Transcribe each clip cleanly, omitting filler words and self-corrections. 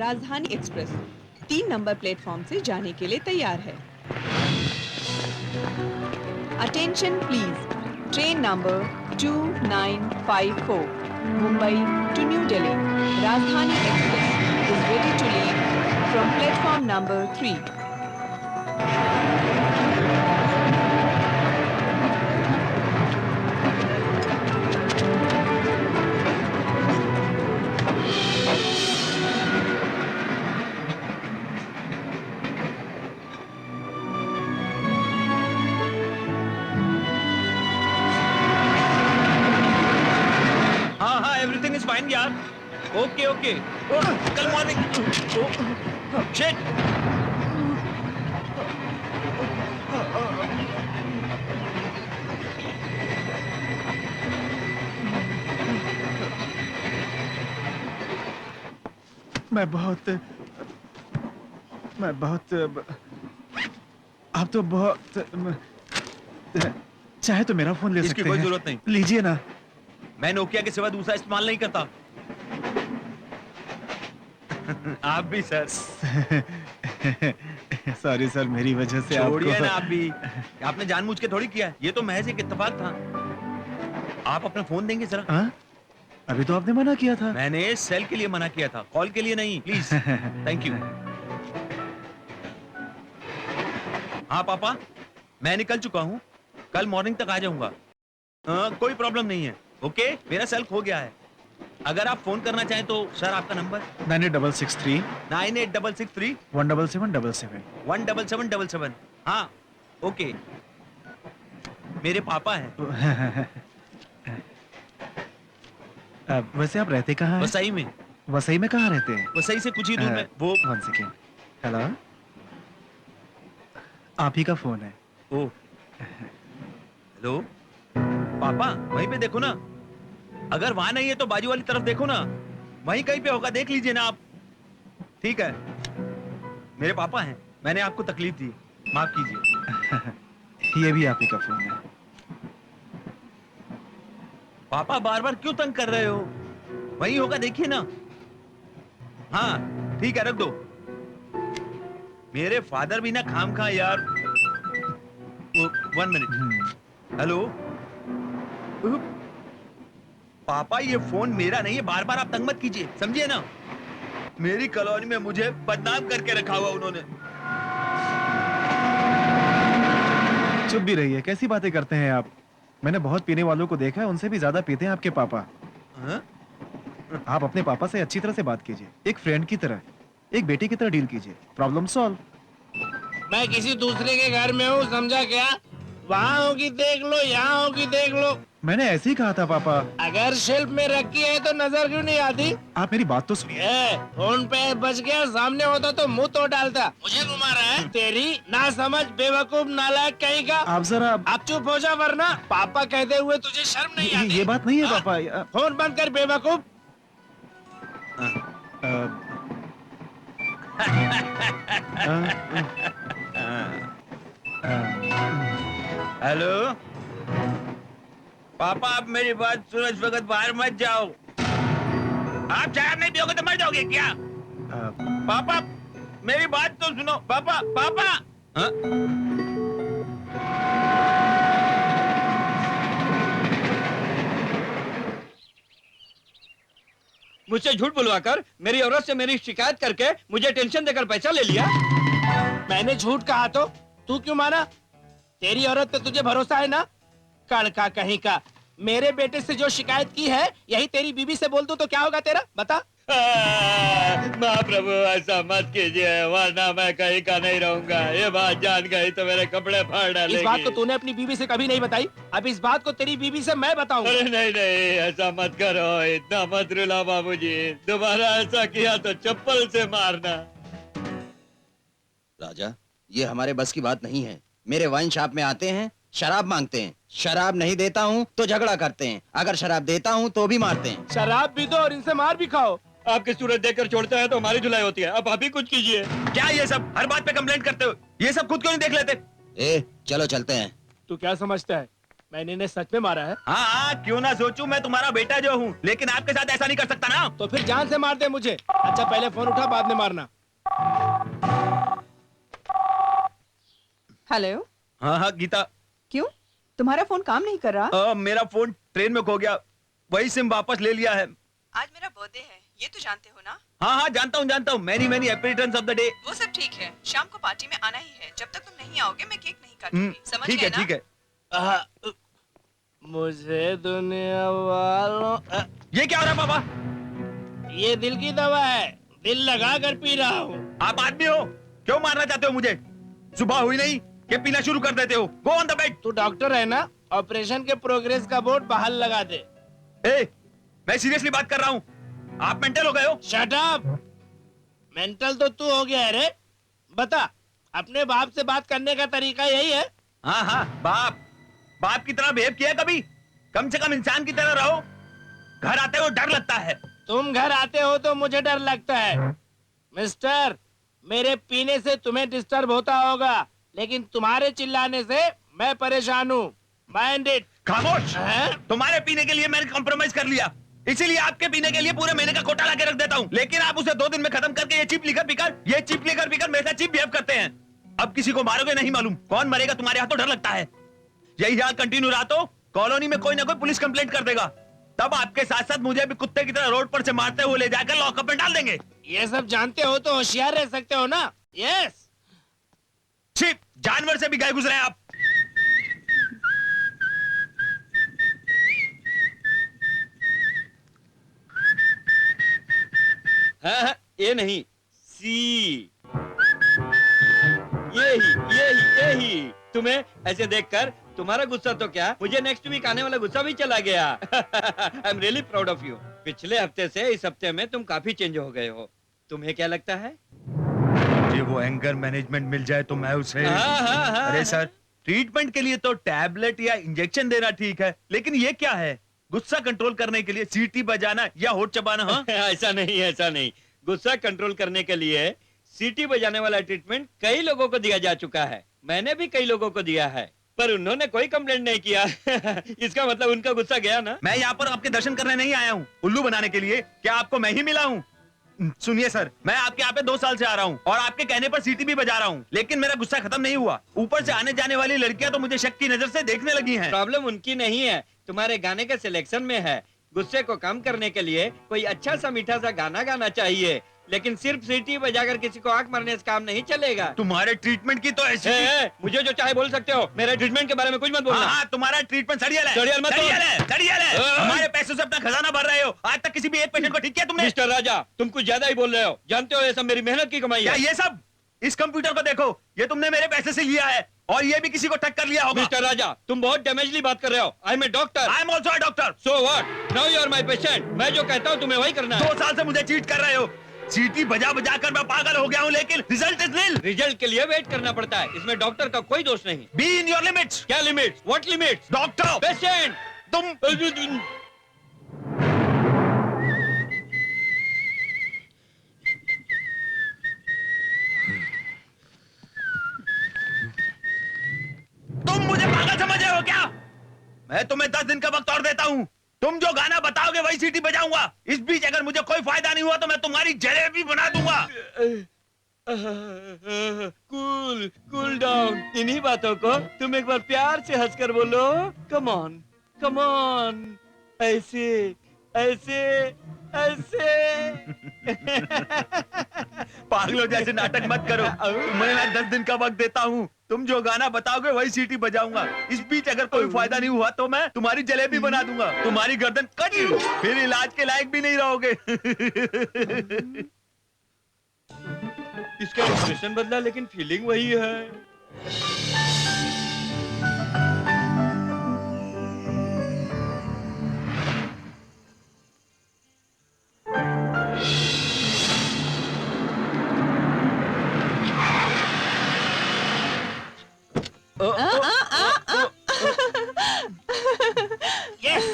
राजधानी express 3 number platform से जाने के लिए तैयार है। Attention please, train number 2954 Mumbai to New Delhi Rajdhani Express is ready to leave from platform number 3. हाँ हाँ एवरीथिंग इज फाइन यार। ओके ओके कल मॉर्निंग। शिट मैं बहुत आप तो बहुत चाहे तो मेरा फोन ले इसकी सकते कोई हैं। जरूरत नहीं। लीजिए ना। मैं नोकिया के सिवा दूसरा इस्तेमाल नहीं करता। आप भी सर। सॉरी सर, मेरी वजह से छोड़िए ना आपको। आप भी। आपने जानबूझ के थोड़ी किया, ये तो महज एक इत्तेफाक था। आप अपना फोन देंगे जरा। हाँ? अभी तो आपने मना किया था। मैंने सेल के लिए मना किया था, कॉल के लिए नहीं, प्लीज। Thank you. हाँ पापा, मैं निकल चुका हूँ, कल मॉर्निंग तक आ जाऊंगा। कोई प्रॉब्लम नहीं है। ओके, मेरा सेल खो गया है। अगर आप फोन करना चाहें तो सर आपका नंबर 9863 9863 17777। 17777। हाँ ओके, मेरे पापा हैं। वैसे आप रहते कहाँ हैं? वसई में। वसई में कहाँ रहते हैं? वसई से कुछ ही दूर में वो। 1 सेकेंड। हेलो, आप ही का फोन है। ओ हेलो पापा, वहीं पे देखो ना। अगर वहां नहीं है तो बाजू वाली तरफ देखो ना, वहीं कहीं पे होगा, देख लीजिए ना आप। ठीक है, मेरे पापा हैं, मैंने आपको तकलीफ दी, माफ कीजिए। ये भी आप ही का फोन है। पापा बार बार क्यों तंग कर रहे हो? वहीं होगा, देखिए ना। हाँ ठीक है, रख दो। मेरे फादर भी ना खाम खा यार। 1 मिनट। हेलो पापा, ये फोन मेरा नहीं है, बार बार आप तंग मत कीजिए, समझिए ना। मेरी कॉलोनी में मुझे बदनाम करके रखा हुआ उन्होंने। चुप भी रहिए, कैसी बातें करते हैं आप? मैंने बहुत पीने वालों को देखा है, उनसे भी ज्यादा पीते हैं आपके पापा। हाँ? आप अपने पापा से अच्छी तरह से बात कीजिए, एक फ्रेंड की तरह, एक बेटे की तरह डील कीजिए, प्रॉब्लम सॉल्व। मैं किसी दूसरे के घर में हूँ, समझा क्या? वहाँ होगी देख लो, यहाँ होगी देख लो। मैंने ऐसे ही कहा था पापा। अगर शेल्फ में रखी है तो नजर क्यों नहीं आती? आप मेरी बात तो सुनिए। फोन पे बच गया, सामने होता तो मुंह तोड़ डालता। मुझे घुमा रहा है? तेरी ना समझ बेवकूफ नालायक कहीं का। आप जरा आप चुप हो जा, वरना पापा कहते हुए तुझे शर्म नहीं आती? ये बात नहीं है पापा। फोन बंद कर बेवकूफ। हेलो पापा, आप मेरी बात सुनो, इस वक्त बाहर मत जाओ। आप शराब नहीं पियोगे तो मर जाओगे क्या? पापा मेरी बात तो सुनो। पापा पापा। हाँ? मुझसे झूठ बुलवाकर, मेरी औरत से मेरी शिकायत करके मुझे टेंशन देकर पैसा ले लिया। मैंने झूठ कहा तो तू क्यों माना? तेरी औरत पे तुझे भरोसा है ना? कड़का कहीं का। मेरे बेटे से जो शिकायत की है, यही तेरी बीवी से बोल दूं तो क्या होगा तेरा? बता। महाप्रभु ऐसा मत कीजिए, वरना मैं कहीं का नहीं रहूंगा। ये बात जान गई तो मेरे कपड़े फाड़ डालेगी। इस बात को तूने अपनी बीवी से कभी नहीं बताई, अब इस बात को तेरी बीवी से मैं बताऊंगा। अरे नहीं नहीं, ऐसा मत करो, इतना मत रुला बाबूजी। दोबारा ऐसा किया तो चप्पल से मारना। राजा, ये हमारे बस की बात नहीं है। मेरे वाइन शॉप में आते हैं, शराब मांगते हैं, शराब नहीं देता हूँ तो झगड़ा करते हैं, अगर शराब देता हूँ तो भी मारते हैं। शराब भी दो और इनसे मार भी खाओ। आपकी सूरत देखकर छोड़ते हैं तो हमारी धुलाई होती है। अब आप ही कुछ कीजिए। क्या ये सब हर बात पे कंप्लेंट करते हो? ये सब खुद क्यों नहीं देख लेते? ए, चलो चलते हैं। तू क्या समझता है, मैंने इन्हें सच में मारा है? हाँ हाँ, क्यों ना सोचूं, मैं तुम्हारा बेटा जो हूँ, लेकिन आपके साथ ऐसा नहीं कर सकता ना। तो फिर जान से मार दे मुझे। अच्छा पहले फोन उठा, बाद में मारना। हेलो। हाँ हाँ गीता, क्यों, तुम्हारा फोन काम नहीं कर रहा? मेरा फोन ट्रेन में खो गया, वही सिम वापस ले लिया है। आज मेरा बर्थडे है, ये तो जानते हो ना? हाँ हाँ जानता हूँ, many many happy returns of the day. वो सब ठीक है, शाम को पार्टी में आना ही है। जब तक तुम नहीं आओगे मैं केक नहीं काटूंगी, समझ ठीक गए है ना? ठीक है। मुझे दुनिया वालों ये क्या हो रहा है पापा? ये दिल की दवा है, दिल लगा कर पी रहा हूँ। आप आदमी हो, क्यों मारना चाहते हो मुझे? सुबह हुई नहीं कि पीना शुरू कर देते हो। Go on the bed. तू डॉक्टर है ना, ऑपरेशन के प्रोग्रेस का बोर्ड बाहर लगा दे। ए, मैं सीरियसली बात कर रहा हूँ, आप मेंटल हो गए हो? Shut up. मेंटल तो तू हो गया है रे। बता, अपने बाप से बात करने का तरीका यही है? हाँ हाँ, बाप की तरह बिहेव किया कभी? कम से कम इंसान की तरह रहो। घर आते हो डर लगता है। तुम घर आते हो तो मुझे डर लगता है। मिस्टर, मेरे पीने से तुम्हें डिस्टर्ब होता होगा, लेकिन तुम्हारे चिल्लाने से मैं परेशान हूँ। Mind it. खामोश। हैं? तुम्हारे पीने के लिए मैंने कॉम्प्रोमाइज कर लिया, इसीलिए आपके पीने के लिए पूरे महीने का कोटा लाके रख देता हूँ। लेकिन आप उसे 2 दिन में खत्म करके ये चिप लेकर पीकर मेरे साथ चिप बिहेव करते हैं। अब किसी को मारोगे नहीं मालूम, कौन मरेगा तुम्हारे हाथ तो डर लगता है। यही हाल कंटिन्यू रहा तो कॉलोनी में कोई ना कोई पुलिस कंप्लेंट कर देगा, तब आपके साथ साथ मुझे भी कुत्ते की तरह रोड पर से मारते हुए ले जाकर लॉकअप में डाल देंगे। ये सब जानते हो तो होशियार रह सकते हो ना? यस। छिप, जानवर से भी गए गुजरे आप। हाँ, ये नहीं, सी। यही तुम्हें ऐसे देखकर तुम्हारा गुस्सा तो क्या, मुझे नेक्स्ट वीक आने वाला गुस्सा भी चला गया। I am really proud of you. पिछले हफ्ते से इस हफ्ते में तुम काफी चेंज हो गए हो। तुम्हें क्या लगता है? मुझे वो एंगर मैनेजमेंट मिल जाए तो मैं उसे हाँ। अरे सर, ट्रीटमेंट के लिए तो टैबलेट या इंजेक्शन देना ठीक है, लेकिन ये क्या है? गुस्सा कंट्रोल करने के लिए सीटी बजाना या होठ चबाना? हाँ? ऐसा नहीं। गुस्सा कंट्रोल करने के लिए सीटी बजाने वाला ट्रीटमेंट कई लोगों को दिया जा चुका है। मैंने भी कई लोगों को दिया है, पर उन्होंने कोई कंप्लेंट नहीं किया। इसका मतलब उनका गुस्सा गया ना। मैं यहाँ पर आपके दर्शन करने नहीं आया हूँ, उल्लू बनाने के लिए। क्या आपको मैं ही मिला हूँ? सुनिए सर, मैं आपके यहाँ पे 2 साल से आ रहा हूँ और आपके कहने पर सीटी भी बजा रहा हूँ, लेकिन मेरा गुस्सा खत्म नहीं हुआ। ऊपर से आने जाने वाली लड़कियां तो मुझे शक की नजर से देखने लगी हैं। प्रॉब्लम उनकी नहीं है, तुम्हारे गाने के सिलेक्शन में है। गुस्से को कम करने के लिए कोई अच्छा सा मीठा सा गाना गाना चाहिए, लेकिन सिर्फ सीटी बजाकर किसी को आंख मारने से काम नहीं चलेगा। तुम्हारे ट्रीटमेंट की तो ऐसी मुझे जो चाहे बोल सकते हो, मेरे ट्रीटमेंट के बारे में कुछ मत बोलना। हाँ, तुम्हारा ट्रीटमेंट सड़ियल है। सड़ियल मत बोल। सड़ियल है। हमारे पैसों से अपना खजाना भर रहे हो। आज तक किसी भी एक पेशेंट को ठीक किया तुमने? मिस्टर राजा, तुम कुछ ज्यादा ही बोल रहे हो। जानते हो ये सब मेरी मेहनत की कमाई क्या है। ये सब? इस कंप्यूटर को देखो, ये तुमने मेरे पैसे से लिया है और ये भी किसी को ठग कर लिया होगा। मिस्टर राजा, तुम बहुत डैमेजली बात कर रहे हो। I am a doctor. I am also a doctor. So what? Now you are my patient. मैं जो कहता हूँ तुम्हें वही करना है। 2 साल से मुझे चीट कर रहे हो। सीटी बजा बजा कर मैं पागल हो गया हूँ, लेकिन रिजल्ट इज नील। रिजल्ट के लिए वेट करना पड़ता है, इसमें डॉक्टर का कोई दोष नहीं। Be in your limits. क्या limits? What limits? Doctor, patient तुम मुझे पागल समझ रहे हो क्या? मैं तुम्हें 10 दिन का वक्त और देता हूँ। तुम जो गाना बताओगे वही सीटी बजाऊंगा। इस बीच अगर मुझे कोई फायदा नहीं हुआ तो मैं तुम्हारी जलेबी बना दूंगा। Cool down. इन्हीं बातों को तुम एक बार प्यार से हंसकर बोलो। Come on. ऐसे पागलों जैसे नाटक मत करो। तुम्हें मैं 10 दिन का वक्त देता हूँ। तुम जो गाना बताओगे वही सीटी बजाऊंगा। इस बीच अगर कोई फायदा नहीं हुआ तो मैं तुम्हारी जलेबी बना दूंगा। तुम्हारी गर्दन कट, फिर इलाज के लायक भी नहीं रहोगे। इसका एक्सप्रेशन बदला लेकिन फीलिंग वही है। यस,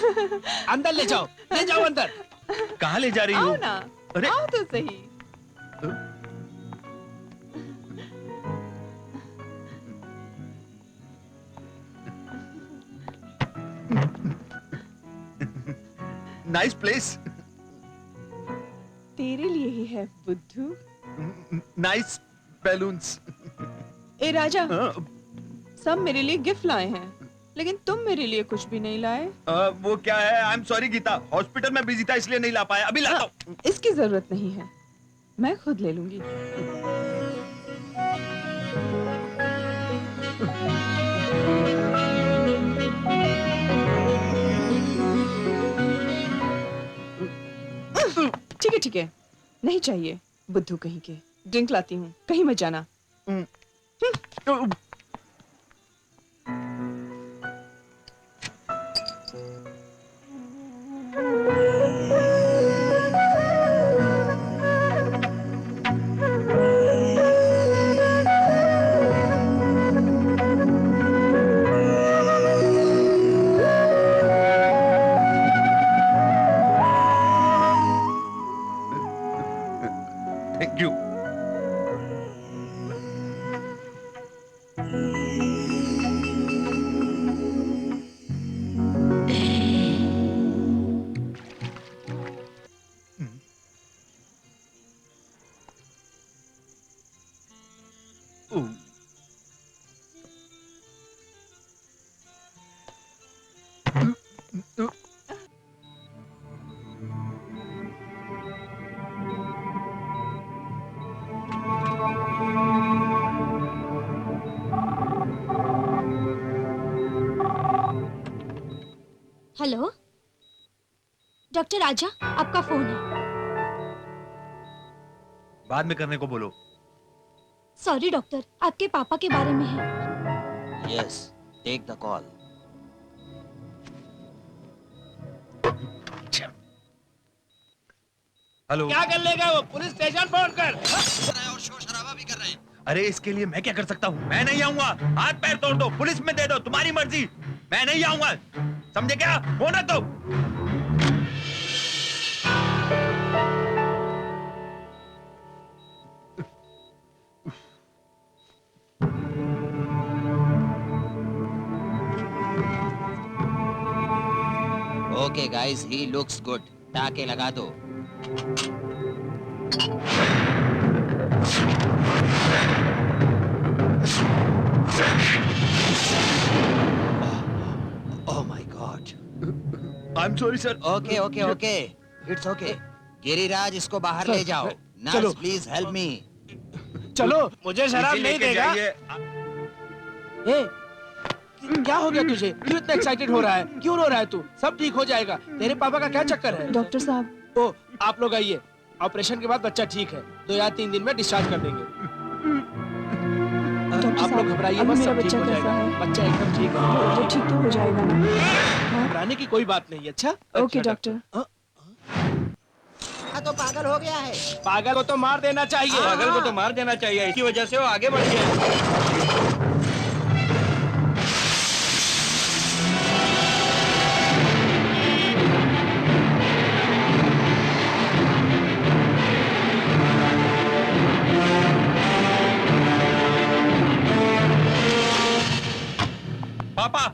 अंदर ले जाओ अंदर। कहाँ ले जा रही आओ हो? ना, अरे आओ तो सही। Nice place. तेरे लिए ही है बुद्धू. Nice balloons. ए राजा, सब मेरे लिए गिफ्ट लाए हैं, लेकिन तुम मेरे लिए कुछ भी नहीं लाए. वो क्या है, I am sorry Geeta, hospital में बिजी था इसलिए नहीं ला पाया. अभी लाता हूँ. इसकी जरूरत नहीं है, मैं खुद ले लूंगी. ठीक है, नहीं चाहिए. बुद्धू कहीं के. ड्रिंक लाती हूँ, कहीं मत जाना. Thank you. हेलो डॉक्टर राजा, आपका फोन है. बाद में करने को बोलो. सॉरी डॉक्टर, आपके पापा के बारे में है. Yes, take the call. Hello. क्या कर लेगा वो? पुलिस स्टेशन फोन कर. और शोर शराबा भी कर रहे हैं. अरे इसके लिए मैं क्या कर सकता हूँ? मैं नहीं आऊंगा. हाथ पैर तोड़ दो, पुलिस में दे दो, तुम्हारी मर्जी. मैं नहीं आऊंगा, समझे क्या? फोन रख दो. Okay guys, he looks good. टाके लगा दो. Oh my God. I am sorry sir. Okay okay okay, it's okay. Giriraj, इसको बाहर ले जाओ. चलो. Nurse please help me. चलो, मुझे शराब नहीं देगा. ए, क्या हो गया तुझे? क्यों इतना एक्साइटेड हो रहा है? क्यों रो रहा है तू? सब ठीक हो जाएगा. तेरे पापा का क्या चक्कर है? डॉक्टर साहब, ओ, आप लोग आइए. ऑपरेशन के बाद बच्चा ठीक है. 2 या 3 दिन में डिस्चार्ज कर देंगे. डॉक्टर आप लोग साहब, घबराइए अब मत, मेरा सब ठीक बच्चा हो कैसा जाएगा. है? बच्चा एकदम ठीक है. वो ठीक तो हो जाएगा ना? घबराने की कोई बात नहीं. अच्छा, ओके अच्छा, डॉक्टर. तो पागल हो गया है. पागल को तो मार देना चाहिए. पागल को तो मार देना चाहिए, इसी वजह से वो आगे बढ़ गया. पापा,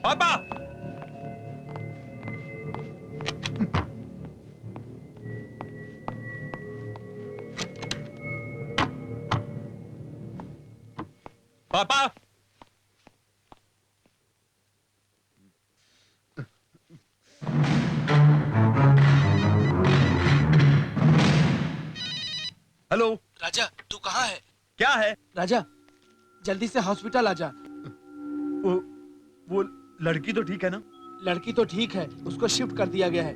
पापा. पापा. हेलो. राजा, तू कहाँ है? क्या है? राजा, जल्दी से हॉस्पिटल आजा. वो लड़की तो ठीक है ना? लड़की तो ठीक है, उसको शिफ्ट कर दिया गया है,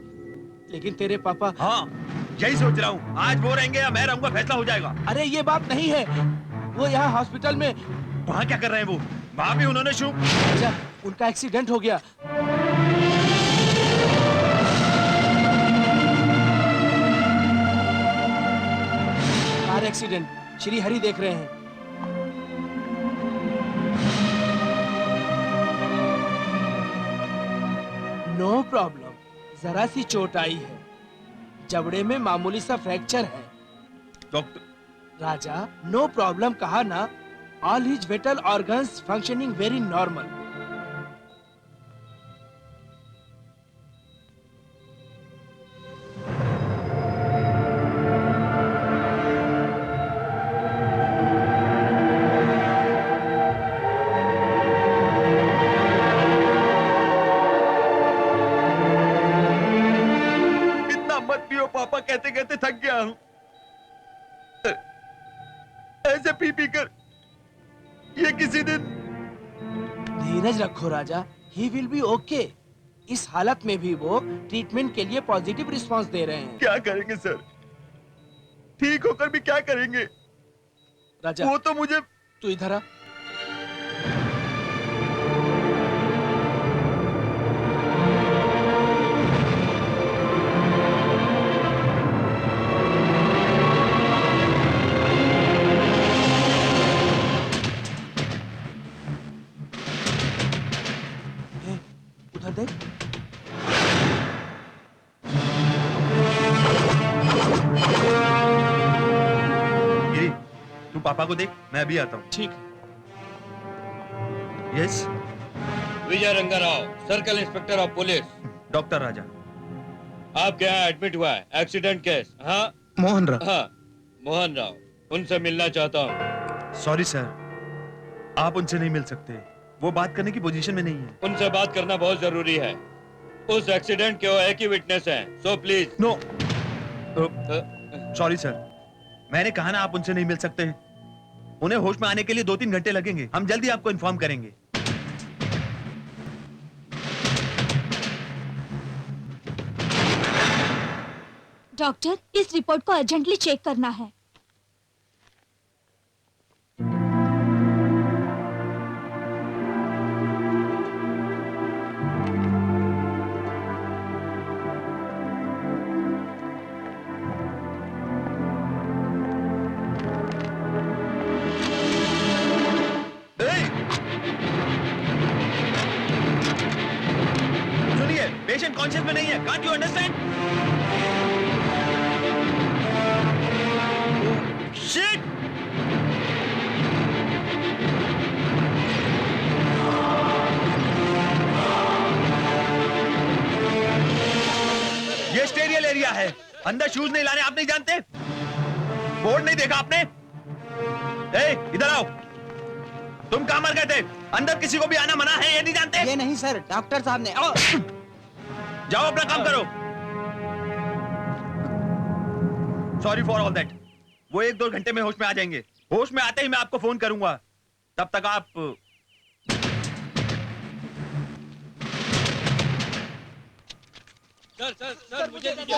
लेकिन तेरे पापा. हाँ, यही सोच रहा हूँ. आज वो रहेंगे या मैं रहूंगा, फैसला हो जाएगा. अरे ये बात नहीं है. वो यहाँ हॉस्पिटल में. वहाँ क्या कर रहे हैं वो? वहाँ भी उन्होंने शूट. राजा, उनका एक्सीडेंट हो गया. Car accident. श्री हरि देख रहे हैं. नो प्रॉब्लम, जरा सी चोट आई है. जबड़े में मामूली सा फ्रैक्चर है. डॉक्टर. राजा, नो प्रॉब्लम कहा ना. All his whittle organs functioning very normal. पापा कहते कहते थक गया हूं। ऐसे पी पी कर ये किसी दिन। धीरज रखो राजा, ही विल बी ओके। इस हालत में भी वो ट्रीटमेंट के लिए पॉजिटिव रिस्पांस दे रहे हैं। क्या करेंगे सर, ठीक होकर भी क्या करेंगे? राजा वो तो मुझे। तू इधर आ। ए, उधर देख। गिरी, तू पापा को देख, मैं अभी आता हूँ। ठीक। Yes Vijay Rangarao, circle inspector of police. Doctor Raja. आपके यहाँ एडमिट हुआ है, एक्सीडेंट केस। हाँ मोहन राव। हाँ, मोहन राव, उनसे मिलना चाहता हूँ। सॉरी सर, आप उनसे नहीं मिल सकते, वो बात करने की पोजीशन में नहीं है। उनसे बात करना बहुत जरूरी है। उस एक्सीडेंट के वो एक ही विटनेस हैं, so please. No sorry sir, मैंने कहा ना आप उनसे नहीं मिल सकते। उन्हें होश में आने के लिए 2-3 घंटे लगेंगे। हम जल्दी आपको इन्फॉर्म करेंगे। डॉक्टर, इस रिपोर्ट को अर्जेंटली चेक करना है। सुनिए, पेशेंट कॉन्शियस में नहीं है। Can't you understand? शिट! ये स्टेरियल एरिया है, अंदर शूज नहीं लाने। आप नहीं जानते? बोर्ड नहीं देखा आपने? इधर आओ। तुम कहां मर गए थे? अंदर किसी को भी आना मना है, ये नहीं जानते? ये नहीं सर, डॉक्टर साहब ने। जाओ अपना काम करो। Sorry for all that. वो 1-2 घंटे में होश में आ जाएंगे। होश में आते ही मैं आपको फोन करूंगा। तब तक आप सर, मुझे दीजिए।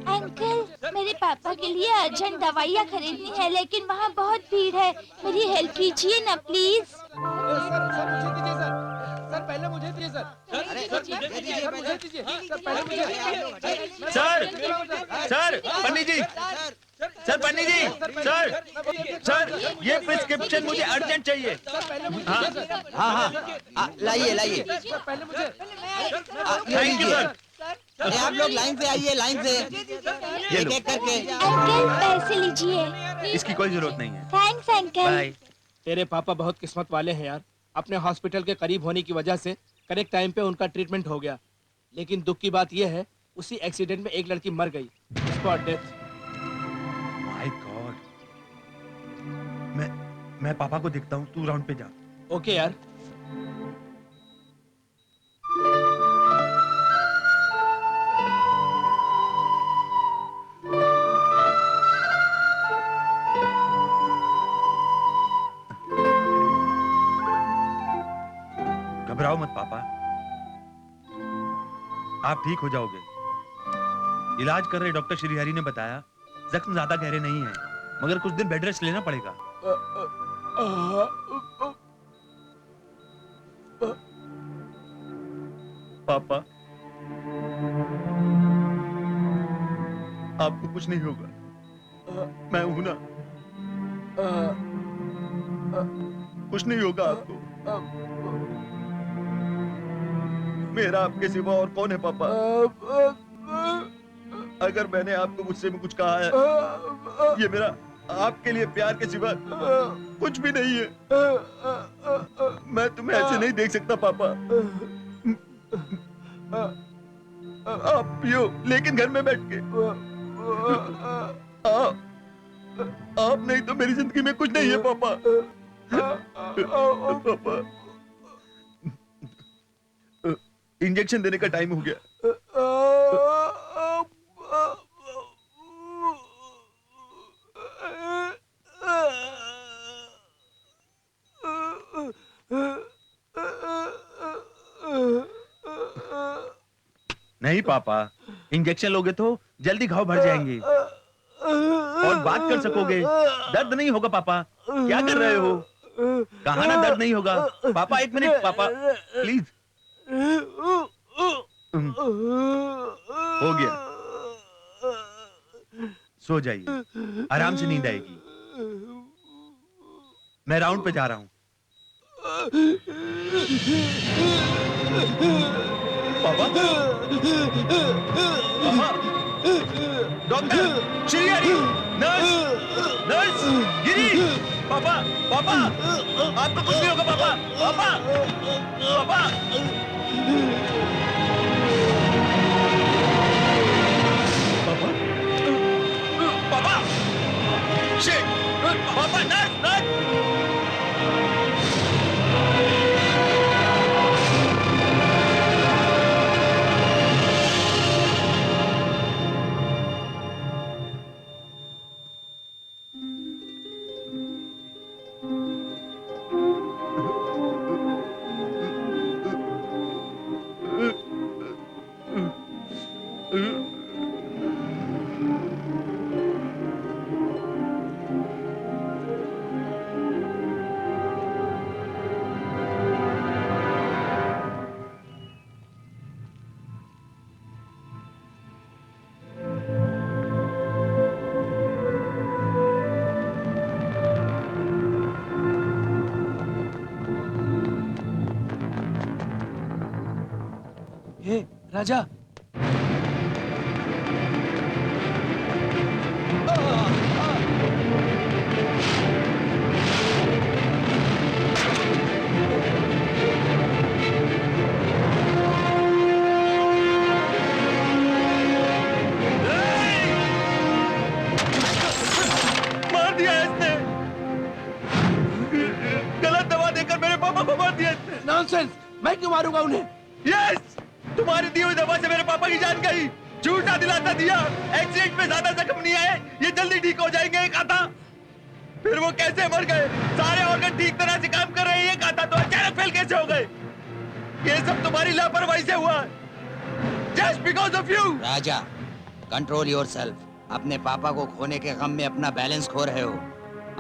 अंकल, मेरे पापा के लिए अर्जेंट दवाइयाँ खरीदनी है, लेकिन वहाँ बहुत भीड़ है। मेरी हेल्प कीजिए ना प्लीज। सर पहले मुझे दीजिए सर। सर पन्नी जी, सर पन्नी जी, सर ये प्रिस्क्रिप्शन मुझे अर्जेंट चाहिए। हाँ, लाइए। Thank you sir. आप लोग लाइन से आइए, लाइन से एक एक करके। अंकल, पैसे लीजिए। इसकी कोई जरूरत नहीं है। Thanks uncle. बाय। तेरे पापा बहुत किस्मत वाले हैं यार। अपने हॉस्पिटल के करीब होने की वजह से करेक्ट टाइम पे उनका ट्रीटमेंट हो गया। लेकिन दुख की बात यह है, उसी एक्सीडेंट में एक लड़की मर गई, स्पॉट डेथ। My God. मैं पापा को देखता हूँ, तू राउंड पे जा। ओके यार। घबराओ मत पापा, आप ठीक हो जाओगे। इलाज कर रहे डॉक्टर श्रीहरि ने बताया जख्म ज्यादा गहरे नहीं है, मगर कुछ दिन बेड रेस्ट लेना पड़ेगा। पापा, आपको कुछ नहीं होगा, मैं हूं ना। कुछ नहीं होगा आपको। मेरा आपके सिवा और कौन है पापा? अगर मैंने आपको गुस्से में कुछ कहा है, ये मेरा आपके लिए प्यार के सिवा कुछ भी नहीं है। मैं तुम्हें ऐसे नहीं देख सकता पापा। आप पियो, लेकिन घर में बैठ के। आप नहीं तो मेरी जिंदगी में कुछ नहीं है पापा। पापा, इंजेक्शन देने का टाइम हो गया। नहीं पापा, इंजेक्शन लोगे तो जल्दी घाव भर जाएंगे और बात कर सकोगे। दर्द नहीं होगा पापा। क्या कर रहे हो? कहा ना दर्द नहीं होगा। पापा 1 मिनट पापा, प्लीज। हो गया, सो जाइए, आराम से नींद आएगी। मैं राउंड पे जा रहा हूं। पापा, पापा, डॉक्टर, श्रीहरि, नर्स, नर्स, गिरी, पापा, पापा, आपको कुछ नहीं होगा पापा, पापा, पापा। पापा, पापा, शिट, पापा, नर्स, नर्स। हे राजा, मार दिया इसने। गलत दवा देकर मेरे पापा को मार दिया इसने। नॉनसेंस, मैं क्यों मारूंगा उन्हें? यस, तुम्हारी दी हुई दवा से मेरे पापा की जान गई। झूठा दिलासा दिया, एक्सीडेंट में ज्यादा जख्म नहीं आए, ये जल्दी ठीक हो जाएंगे, ये कहा था। फिर वो कैसे मर गए? सारे ऑर्गन ठीक तरह से काम कर रहे हैं, ये कहा था, तो अचानक फेल कैसे हो गए? ये सब तुम्हारी लापरवाही से हुआ, just because of you. Raja, control yourself. अपने पापा को खोने के गम में अपना बैलेंस खो रहे हो।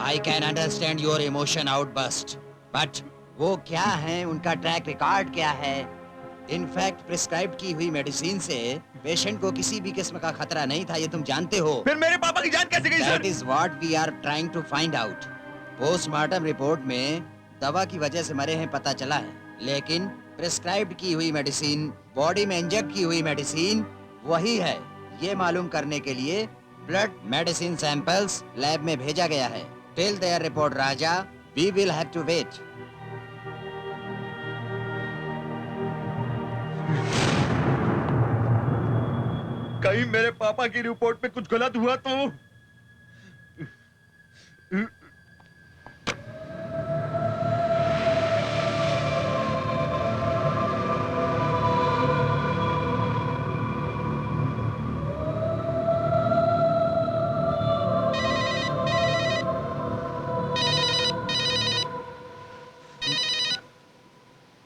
I can understand your emotion outburst, but वो क्या है, उनका ट्रैक रिकॉर्ड क्या है? इनफैक्ट प्रिस्क्राइब की हुई मेडिसिन से पेशेंट को किसी भी किस्म का खतरा नहीं था, ये तुम जानते हो। फिर मेरे पापा की जान कैसे गई sir? That is what we are trying to find out. Postmortem report में दवा की वजह से मरे हैं पता चला है, लेकिन प्रिस्क्राइब्ड की हुई मेडिसिन, बॉडी में इंजेक्ट की हुई मेडिसिन वही है, ये मालूम करने के लिए ब्लड मेडिसिन सैंपल्स लैब में भेजा गया है। Till there report Raja, we will have to wait. कहीं मेरे पापा की रिपोर्ट में कुछ गलत हुआ तो?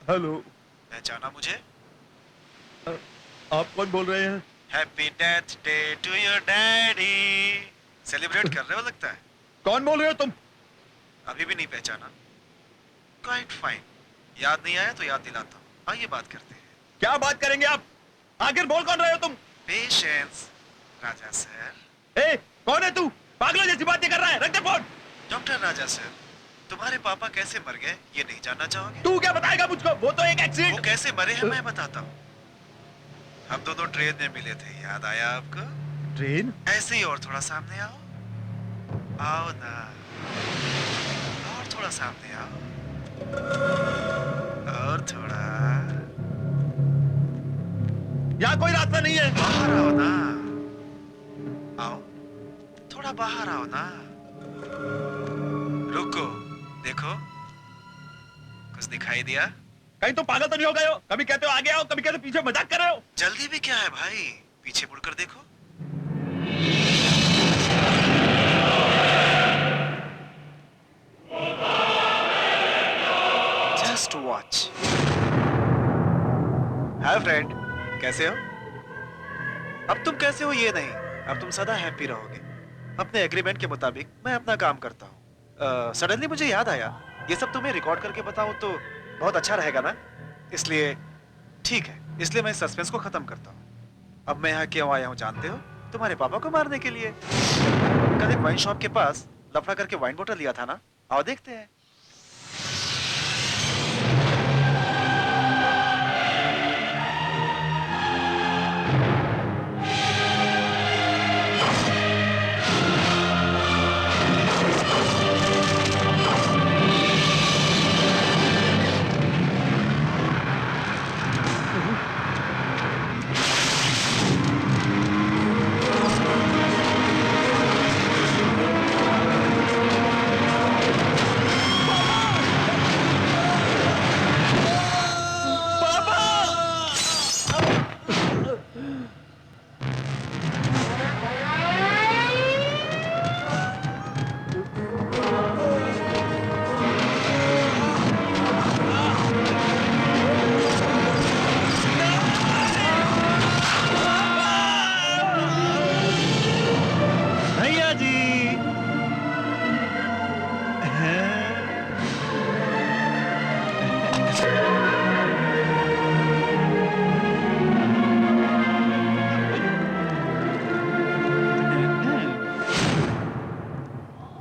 हेलो, पहचाना मुझे? आप कौन बोल रहे हैं? Happy death day to your daddy. Celebrate कर रहे हो लगता है। कौन बोल रहे हो तुम? अभी भी नहीं पहचाना? क्वाइट फाइन, याद नहीं आया तो याद दिलाता हूँ। आइए बात करते हैं। क्या बात करेंगे आप? आखिर बोल कौन रहे हो तुम? पेशेंस राजा सर। ए, कौन है तू? पागलों जैसी बातें कर रहा है, रख दे फोन। डॉक्टर राजा सर, तुम्हारे पापा कैसे मर गए ये नहीं जानना चाहोगे? तू क्या बताएगा मुझको? वो तो एक वो एक्सीडेंट। कैसे मरे हैं मैं बताता हूँ। हम दोनों ट्रेन में मिले थे, याद आया आपको? ट्रेन? ऐसे ही और थोड़ा सामने आओ। आओ ना, और थोड़ा सामने आओ, और थोड़ा। यहाँ कोई रास्ता नहीं है। बाहर आओ ना, आओ, थोड़ा बाहर आओ ना। रुको, देखो, कुछ दिखाई दिया? कहीं तो पागल तो नहीं हो गए हो? कभी कहते हो आगे आओ, कभी कहते हो पीछे, मजाक कर रहे हो? जल्दी भी क्या है भाई, पीछे मुड़कर देखो। Just watch. हाय फ्रेंड, कैसे हो? अब तुम कैसे हो ये नहीं, अब तुम सदा हैप्पी रहोगे। अपने एग्रीमेंट के मुताबिक मैं अपना काम करता हूँ। सडनली मुझे याद आया, ये सब तुम्हें रिकॉर्ड करके बताऊं तो बहुत अच्छा रहेगा ना, इसलिए ठीक है, इसलिए मैं सस्पेंस को खत्म करता हूँ। अब मैं यहाँ क्यों आया हूँ जानते हो? तुम्हारे पापा को मारने के लिए। कल एक वाइन शॉप के पास लफड़ा करके वाइन बोतल लिया था ना, आओ देखते हैं। भैया जी।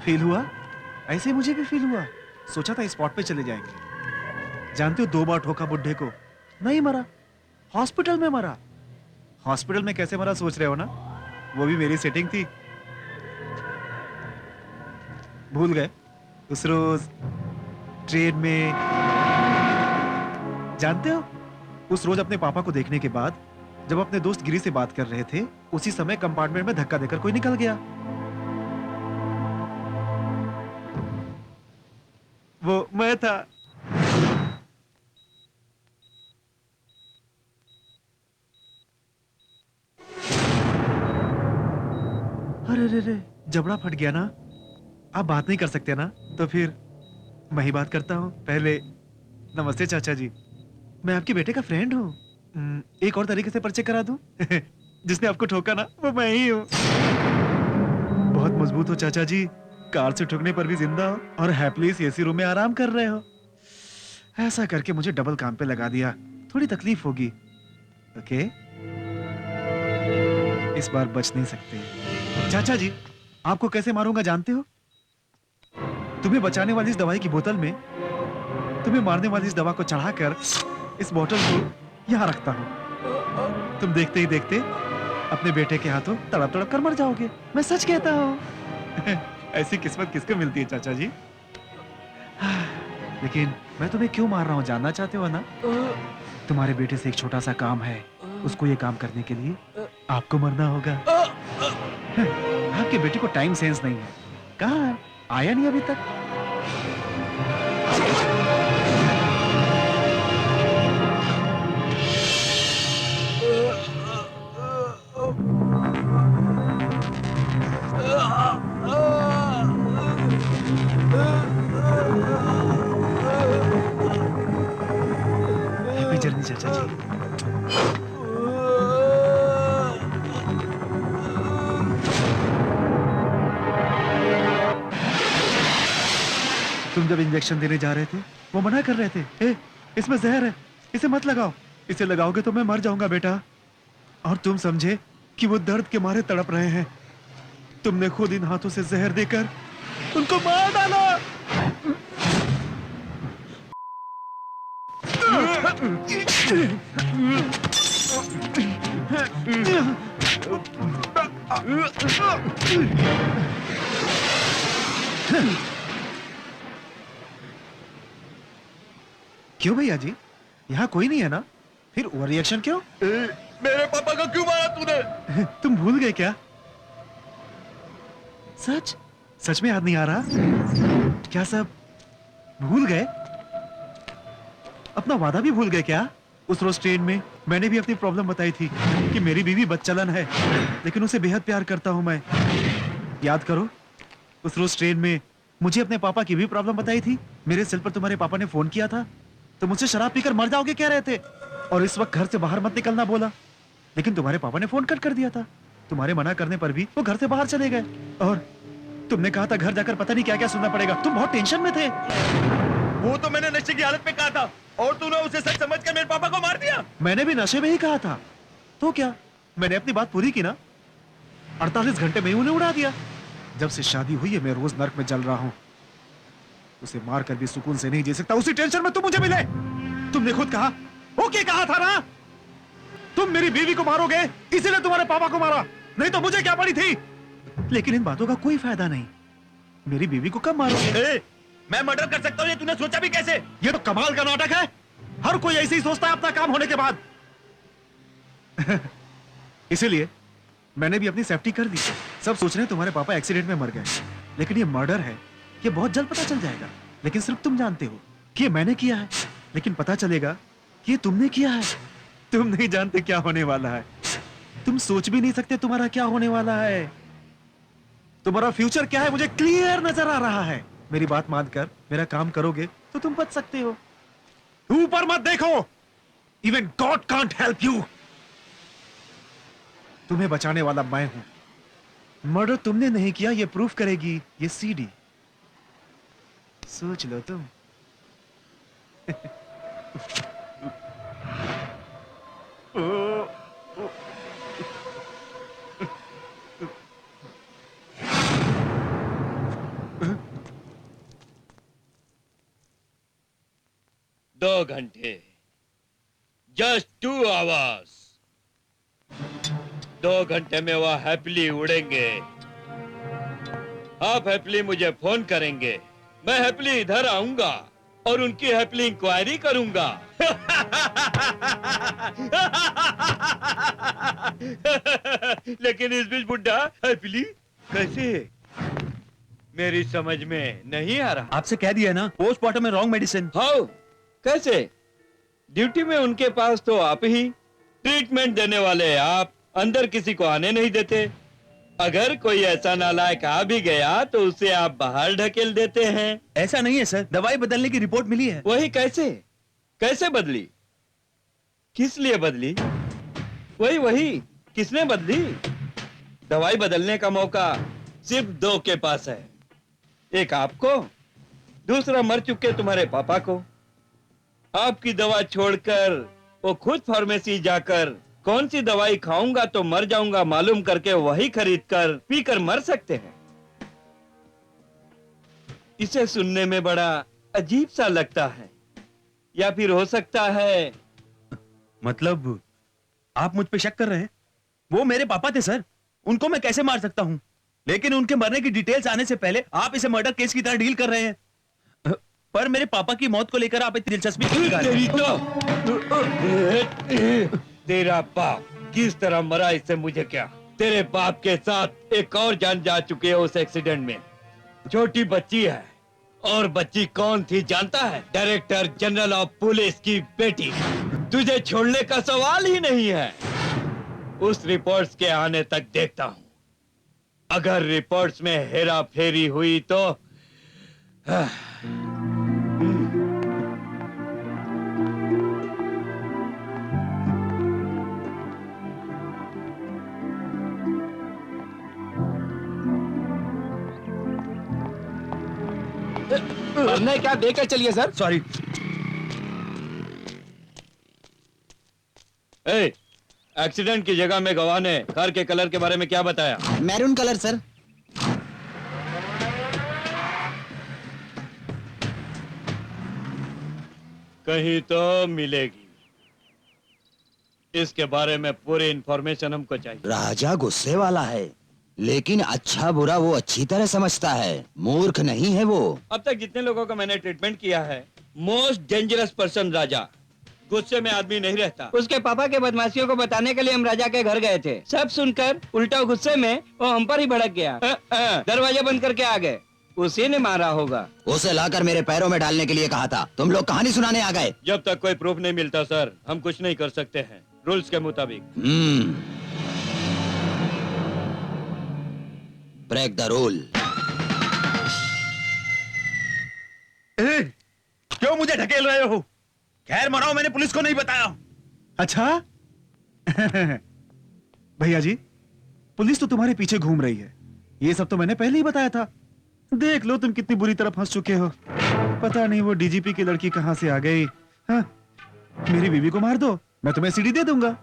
फील हुआ? ऐसे मुझे भी फील हुआ। सोचा था स्पॉट पे चले जाएंगे। जानते हो 2 बार ठोका बुड्ढे को, नहीं मरा, हॉस्पिटल में मरा। हॉस्पिटल में कैसे मरा सोच रहे हो ना? वो भी मेरी सेटिंग थी। भूल गए? उस रोज ट्रेन में, जानते हो, उस रोज अपने पापा को देखने के बाद जब अपने दोस्त गिरी से बात कर रहे थे, उसी समय कंपार्टमेंट में धक्का देकर कोई निकल गया। वो मैं था। अरे रे रे, जबड़ा फट गया ना। आप बात नहीं कर सकते ना, तो फिर मैं ही बात करता हूँ। पहले नमस्ते चाचा जी, मैं आपके बेटे का फ्रेंड हूँ। एक और तरीके से परिचय करा दूं? जिसने आपको ठोका ना, वो मैं ही हूँ। बहुत मजबूत हो चाचा जी, कार से ठुकने पर भी जिंदा हो और हैप्पीली इस एसी रूम में आराम कर रहे हो। ऐसा करके मुझे डबल काम पे लगा दिया, थोड़ी तकलीफ होगी। ओके, इस बार बच नहीं सकते। चाचा जी, आपको कैसे मारूंगा जानते हो? तुम्हें बचाने वाली इस दवाई की बोतल में तुम्हें मारने वाली इस दवा को चढ़ाकर इस बोतल को यहाँ रखता हूँ। तुम देखते ही देखते अपने बेटे के हाथों तड़प तड़प कर मर जाओगे। मैं सच कहता हूँ। ऐसी किस्मत किसको मिलती है चाचा जी? लेकिन मैं तुम्हें क्यों मार रहा हूँ जानना चाहते हो ना? तुम्हारे बेटे से एक छोटा सा काम है, उसको ये काम करने के लिए आपको मरना होगा। आपके बेटे को टाइम सेंस नहीं है। कहाँ है? आया नहीं अभी तक। हैप्पी जर्नी चाचा जी। तुम जब इंजेक्शन देने जा रहे थे, वो मना कर रहे थे। इसमें जहर है, इसे मत लगाओ, इसे लगाओगे तो मैं मर जाऊंगा बेटा। और तुम समझे कि वो दर्द के मारे तड़प रहे हैं। तुमने खुद इन हाथों से जहर देकर उनको मार डाला। क्यों भैया जी, यहाँ कोई नहीं है ना? फिर ओवर रिएक्शन क्यों? मेरे पापा को क्यों मारा तूने? तुम भूल गए क्या? सच सच में याद नहीं आ रहा? क्या सब भूल गए? अपना वादा भी भूल गए क्या? उस रोज ट्रेन में मैंने भी अपनी प्रॉब्लम बताई थी कि मेरी बीवी बदचलन है, लेकिन उसे बेहद प्यार करता हूं मैं। याद करो, उस रोज ट्रेन में मुझे अपने पापा की भी प्रॉब्लम बताई थी। मेरे सेल पर तुम्हारे पापा ने फोन किया था तो मुझसे शराब पीकर मर जाओगे कह रहे थे, और इस वक्त घर से बाहर मत निकलना बोला, लेकिन तुम्हारे पापा ने फोन कट कर दिया था। तुम्हारे मना करने पर भी वो घर से बाहर चले गए, और तुमने कहा था घर जाकर पता नहीं क्या क्या सुनना पड़ेगा। तुम बहुत टेंशन में थे। वो तो मैंने नशे की हालत में कहा था, और तूने उसे सच समझकर मेरे पापा को मार दिया। मैंने भी नशे में ही कहा था, तो क्या मैंने अपनी बात पूरी की ना? 48 घंटे में ही उन्हें उड़ा दिया। जब से शादी हुई है मैं रोज नर्क में जल रहा हूं। उसे मार कर भी सुकून से नहीं जी सकता, उसी टेंशन में तुम मुझे मिले। तुमने खुद कहा, ओके कहा था ना, तुम मेरी बीवी को मारोगे इसीलिए तुम्हारे पापा को मारा, नहीं तो मुझे क्या पड़ी थी। लेकिन इन बातों का कोई फायदा नहीं। मेरी बीवी को कब मारोगे? मैं मर्डर कर सकता हूँ, ये तूने सोचा भी कैसे? ये तो कमाल का नाटक है। हर कोई ऐसे ही सोचता है अपना काम होने के बाद। इसीलिए मैंने भी अपनी सेफ्टी कर दी। सब सोच रहे हैं तुम्हारे पापा एक्सीडेंट में मर गए, लेकिन ये मर्डर है, ये बहुत जल्द पता चल जाएगा। लेकिन सिर्फ तुम जानते हो कि ये मैंने किया है, लेकिन पता चलेगा कि ये तुमने किया है। तुम नहीं जानते क्या होने वाला है, तुम सोच भी नहीं सकते तुम्हारा क्या होने वाला है। तुम्हारा फ्यूचर क्या है मुझे क्लियर नजर आ रहा है। मेरी बात मानकर मेरा काम करोगे तो तुम बच सकते हो। ऊपर मत देखो, even God can't help you. तुम्हें बचाने वाला मैं हूं। मर्डर तुमने नहीं किया ये प्रूफ करेगी ये सीडी। सोच लो तुम। 2 घंटे, जस्ट 2 आवर्स। 2 घंटे में वह हैप्पीली उड़ेंगे। आप हैप्पीली मुझे फोन करेंगे, मैं हैप्पीली इधर आऊंगा और उनकी हैप्पीली इंक्वायरी करूंगा। लेकिन इस बीच बुड्ढा हैप्पीली कैसे? मेरी समझ में नहीं आ रहा। आपसे कह दिया ना, पोस्टमार्टम में रॉन्ग मेडिसिन। हाउ? कैसे? ड्यूटी में उनके पास तो आप ही ट्रीटमेंट देने वाले, आप अंदर किसी को आने नहीं देते। अगर कोई ऐसा नालायक आ भी गया तो उसे आप बाहर ढकेल देते हैं। ऐसा नहीं है सर, दवाई बदलने की रिपोर्ट मिली है। वही कैसे? कैसे बदली? किस लिए बदली? वही किसने बदली? दवाई बदलने का मौका सिर्फ 2 के पास है, एक आपको, दूसरा मर चुके तुम्हारे पापा को। आपकी दवा छोड़कर वो खुद फार्मेसी जाकर कौन सी दवाई खाऊंगा तो मर जाऊंगा मालूम करके वही खरीदकर पीकर मर सकते हैं। इसे सुनने में बड़ा अजीब सा लगता है, या फिर हो सकता है। मतलब आप मुझ पे शक कर रहे हैं? वो मेरे पापा थे सर, उनको मैं कैसे मार सकता हूं? लेकिन उनके मरने की डिटेल्स आने से पहले आप इसे मर्डर केस की तरह डील कर रहे हैं। पर मेरे पापा की मौत को लेकर आप इतनी दिलचस्पी क्यों दिखा रहे हैं? तेरा बाप किस तरह मरा इससे मुझे क्या? तेरे बाप के साथ एक और जान जा चुकी है उस एक्सीडेंट में। छोटी बच्ची है, और बच्ची कौन थी जानता है? डायरेक्टर जनरल ऑफ पुलिस की बेटी। तुझे छोड़ने का सवाल ही नहीं है। उस रिपोर्ट्स के आने तक देखता हूं। अगर रिपोर्ट्स में हेरा फेरी हुई तो नहीं, क्या देकर चलिए सर। सॉरी। एक्सीडेंट की जगह में गवाह ने कार के कलर के बारे में क्या बताया? Maroon colour sir. कहीं तो मिलेगी। इसके बारे में पूरी इंफॉर्मेशन हमको चाहिए। राजा गुस्से वाला है, लेकिन अच्छा बुरा वो अच्छी तरह समझता है। मूर्ख नहीं है वो। अब तक जितने लोगों का मैंने ट्रीटमेंट किया है, मोस्ट डेंजरस पर्सन राजा। गुस्से में आदमी नहीं रहता। उसके पापा के बदमाशियों को बताने के लिए हम राजा के घर गए थे। सब सुनकर उल्टा गुस्से में वो हम पर ही भड़क गया। दरवाजा बंद करके आ गए। उसी ने मारा होगा। उसे लाकर मेरे पैरों में डालने के लिए कहा था, तुम लोग कहानी सुनाने आ गए। जब तक कोई प्रूफ नहीं मिलता सर, हम कुछ नहीं कर सकते हैं रूल्स के मुताबिक। Break the rule. क्यों मुझे ढकेल रहे हो? खैर मनाओ, मैंने पुलिस को नहीं बताया। अच्छा भैया जी, पुलिस तो तुम्हारे पीछे घूम रही है, ये सब तो मैंने पहले ही बताया था। देख लो तुम कितनी बुरी तरह फंस चुके हो। पता नहीं वो डीजीपी की लड़की कहां से आ गई। हाँ? मेरी बीवी को मार दो, मैं तुम्हें सीडी दे दूंगा।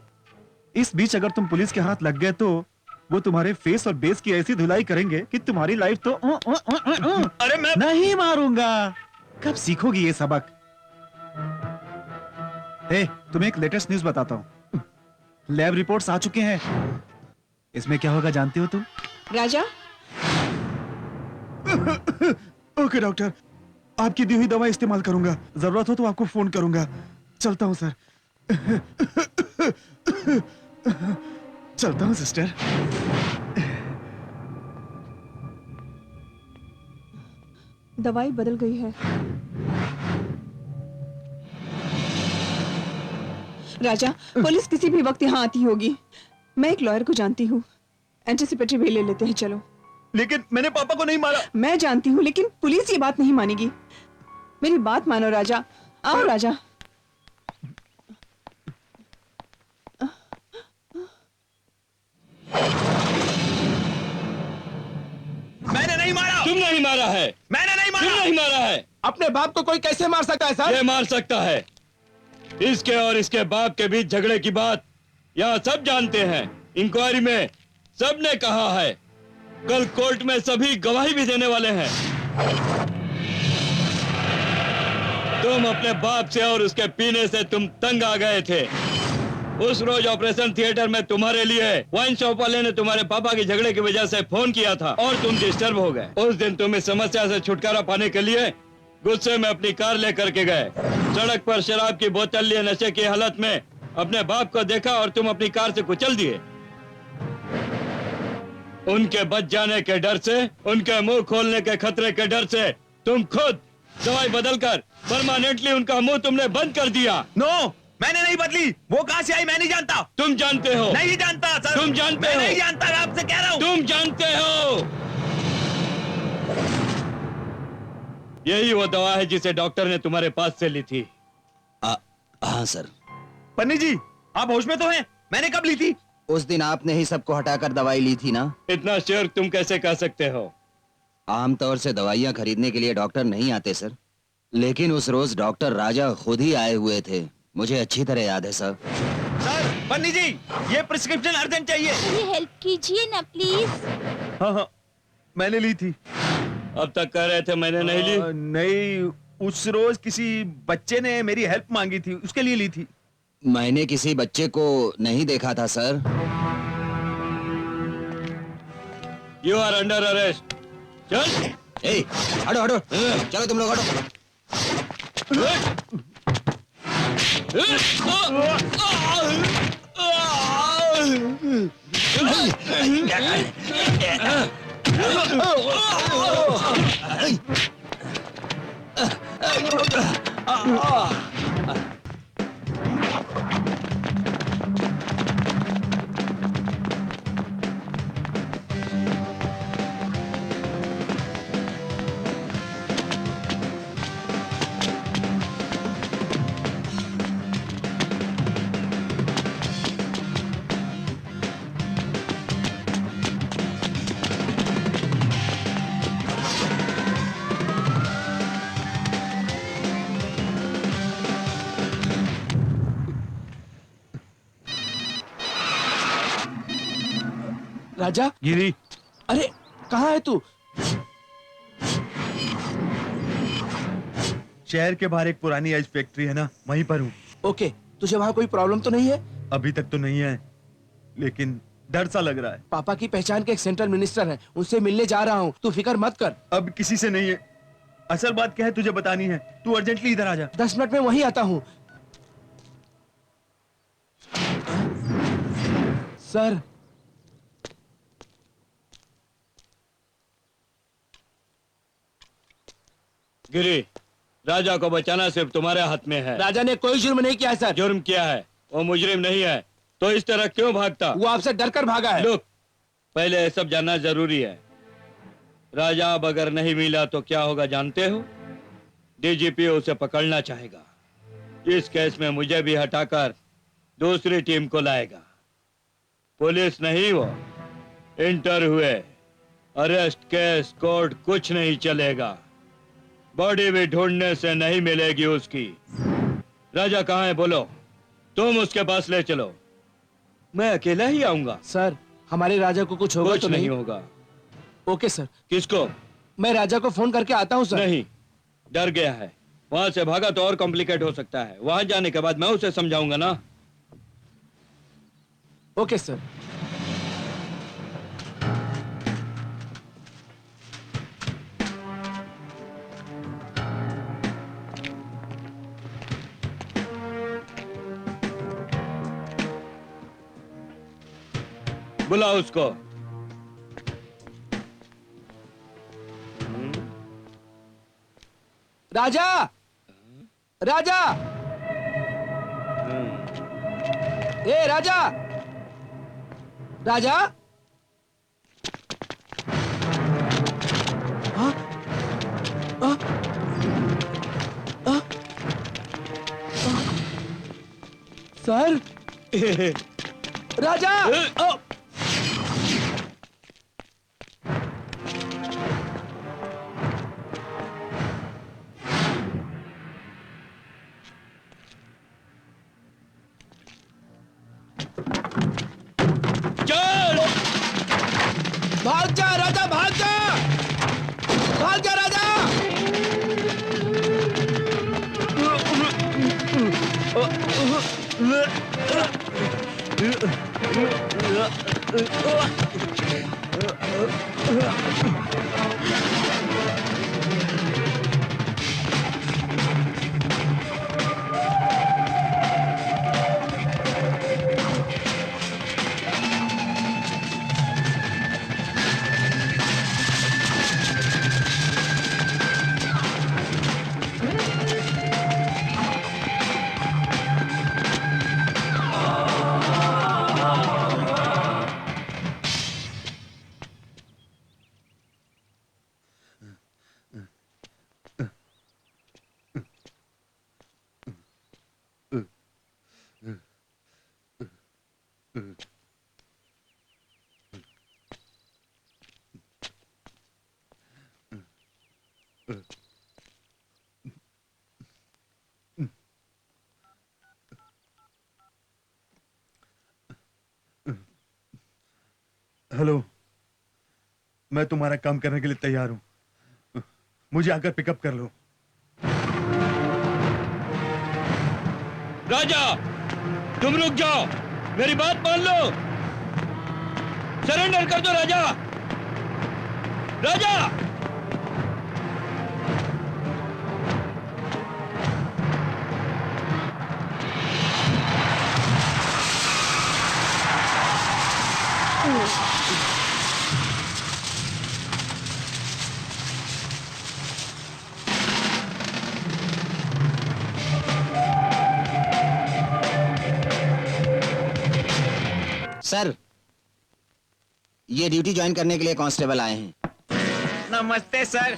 इस बीच अगर तुम पुलिस के हाथ लग गए तो वो तुम्हारे फेस और बेस की ऐसी धुलाई करेंगे कि तुम्हारी लाइफ तो अरे मैं नहीं मारूंगा। कब सीखोगी ये सबक? तुम्हें एक लेटेस्ट न्यूज बताता हूँ। लैब रिपोर्ट्स आ चुके हैं। इसमें क्या होगा जानते हो तुम? राजा, ओके डॉक्टर, आपकी दी हुई दवा इस्तेमाल करूंगा। जरूरत हो तो आपको फोन करूंगा। चलता हूं सर। चलता हूं सिस्टर। दवाई बदल गई है। राजा, पुलिस किसी भी वक्त यहाँ आती होगी। मैं एक लॉयर को जानती हूँ। एंटीसिपेटरी भी ले लेते हैं, चलो। लेकिन मैंने पापा को नहीं मारा। मैं जानती हूँ, लेकिन पुलिस ये बात नहीं मानेगी। मेरी बात मानो राजा। आओ राजा। मैंने नहीं मारा। तुम नहीं मारा है। मैंने नहीं मारा। तुम नहीं मारा है। अपने बाप को कोई कैसे मार सकता है सर? ये मार सकता है। इसके और इसके बाप के बीच झगड़े की बात यहाँ सब जानते हैं। इंक्वायरी में सबने कहा है। कल कोर्ट में सभी गवाही भी देने वाले हैं। तुम अपने बाप से और उसके पीने से तुम तंग आ गए थे। उस रोज ऑपरेशन थिएटर में तुम्हारे लिए वाइन शॉप वाले ने तुम्हारे पापा के झगड़े की वजह से फोन किया था और तुम डिस्टर्ब हो गए। उस दिन तुम इस समस्या से छुटकारा पाने के लिए गुस्से में अपनी कार लेकर के गए। सड़क पर शराब की बोतल लिए नशे की हालत में अपने बाप को देखा और तुम अपनी कार से कुचल दिए। उनके बच जाने के डर से, उनके मुंह खोलने के खतरे के डर से तुम खुद दवाई बदलकर परमानेंटली उनका मुंह तुमने बंद कर दिया। नो, मैंने नहीं बदली। वो कहां से आई मैं नहीं जानता। तुम जानते हो। नहीं जानता सर। तुम जानते मैं हो। नहीं जानता, मैं आपसे कह रहा हूं। तुम जानते हो। यही वो दवा है जिसे डॉक्टर ने तुम्हारे पास से ली थी। हाँ सर। पन्नी जी, आप होश में तो हैं? मैंने कब ली थी? उस दिन आपने ही सबको हटाकर दवाई ली थी ना। इतना श्योर तुम कैसे कह सकते हो? आमतौर से दवाइयाँ खरीदने के लिए डॉक्टर नहीं आते सर, लेकिन उस रोज डॉक्टर राजा खुद ही आए हुए थे। मुझे अच्छी तरह याद है सर। सर, पन्नी जी, ये प्रिस्क्रिप्शन अर्जेंट चाहिए। मेरी हेल्प कीजिए ना प्लीज। हाँ हाँ, मैंने ली थी। अब तक कह रहे थे मैंने नहीं ली। नहीं, उस रोज किसी बच्चे ने मेरी हेल्प मांगी थी, उसके लिए ली थी। मैंने किसी बच्चे को नहीं देखा था sir. You are under arrest. चल। ए, हटो हटो, चलो तुम लोग हटो। राजा, गिरी, अरे कहाँ है तू? शहर के बाहर एक पुरानी आइस फैक्ट्री है ना, वहीं पर हूँ। ओके, तुझे वहाँ कोई प्रॉब्लम तो नहीं है? अभी तक तो नहीं है, लेकिन डर सा लग रहा है। पापा की पहचान के एक सेंट्रल मिनिस्टर हैं, उनसे मिलने जा रहा हूँ, तू फिक्र मत कर। अब किसी से नहीं है। असल बात क्या है तुझे बतानी है, तू अर्जेंटली इधर आ जा। 10 मिनट में वहीं आता हूँ। सर गिरी, राजा को बचाना सिर्फ तुम्हारे हाथ में है। राजा ने कोई जुर्म नहीं किया है सर। जुर्म किया है, वो मुजरिम नहीं है, तो इस तरह क्यों भागता? वो आपसे डरकर भागा है। लुक, पहले ये सब जानना जरूरी है। राजा अब अगर नहीं मिला तो क्या होगा जानते हो? डीजीपी उसे पकड़ना चाहेगा। इस केस में मुझे भी हटाकर दूसरी टीम को लाएगा। पुलिस नहीं, वो इंटर हुए, अरेस्ट, केस, कोर्ट कुछ नहीं चलेगा। बॉडी भी ढूंढने से नहीं मिलेगी उसकी। राजा कहाँ है बोलो, तुम उसके पास ले चलो। मैं अकेला ही आऊंगा। सर हमारे राजा को कुछ होगा कुछ तो नहीं होगा। Okay sir. किसको? मैं राजा को फोन करके आता हूँ सर। नहीं, डर गया है, वहां से भागा तो और कॉम्प्लिकेट हो सकता है। वहां जाने के बाद मैं उसे समझाऊंगा ना। Okay sir. बुलाओ उसको। राजा, राजा, ए राजा, राजा। हाँ? हाँ? हाँ? सर, राजा। चल! भाग जा राजा, भाग जा, भाग जा राजा। हेलो, मैं तुम्हारा काम करने के लिए तैयार हूं। मुझे आकर पिकअप कर लो। राजा, तुम रुक जाओ, मेरी बात मान लो। सरेंडर कर दो राजा। राजा! सर, ये ड्यूटी ज्वाइन करने के लिए कांस्टेबल आए हैं। नमस्ते सर।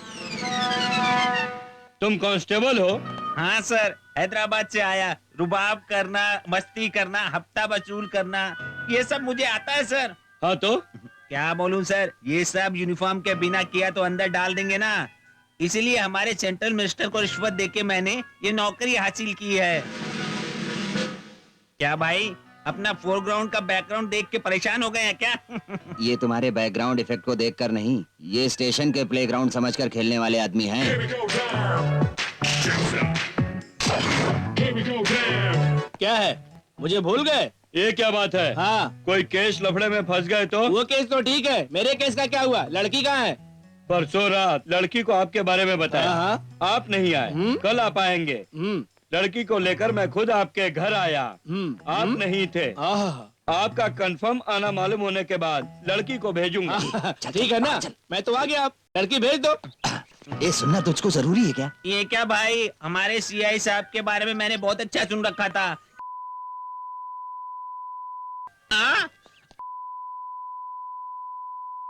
तुम कांस्टेबल हो? हाँ सर, हैदराबाद से आया। रुबाब करना, मस्ती करना, हफ्ता वसूल करना, ये सब मुझे आता है सर। हाँ तो? क्या बोलूं सर, ये सब यूनिफॉर्म के बिना किया तो अंदर डाल देंगे ना, इसलिए हमारे सेंट्रल मिनिस्टर को रिश्वत देके मैंने ये नौकरी हासिल की है। क्या भाई, अपना फोरग्राउंड का बैकग्राउंड देख के परेशान हो गए हैं क्या? ये तुम्हारे बैकग्राउंड इफेक्ट को देखकर नहीं, ये स्टेशन के प्लेग्राउंड समझकर खेलने वाले आदमी हैं। क्या है, मुझे भूल गए? ये क्या बात है? हाँ, कोई केस लफड़े में फंस गए तो? वो केस तो ठीक है, मेरे केस का क्या हुआ? लड़की कहाँ है? परसों रात लड़की को आपके बारे में बताया। हाँ। आप नहीं आए, कल आप आएंगे। लड़की को लेकर मैं खुद आपके घर आया, आप नहीं थे। आपका कंफर्म आना मालूम होने के बाद लड़की को भेजूंगा। ठीक है ना, मैं तो आ गया, आप लड़की भेज दो। ये सुनना तुझको जरूरी है क्या? ये क्या भाई, हमारे सीआई साहब के बारे में मैंने बहुत अच्छा सुन रखा था।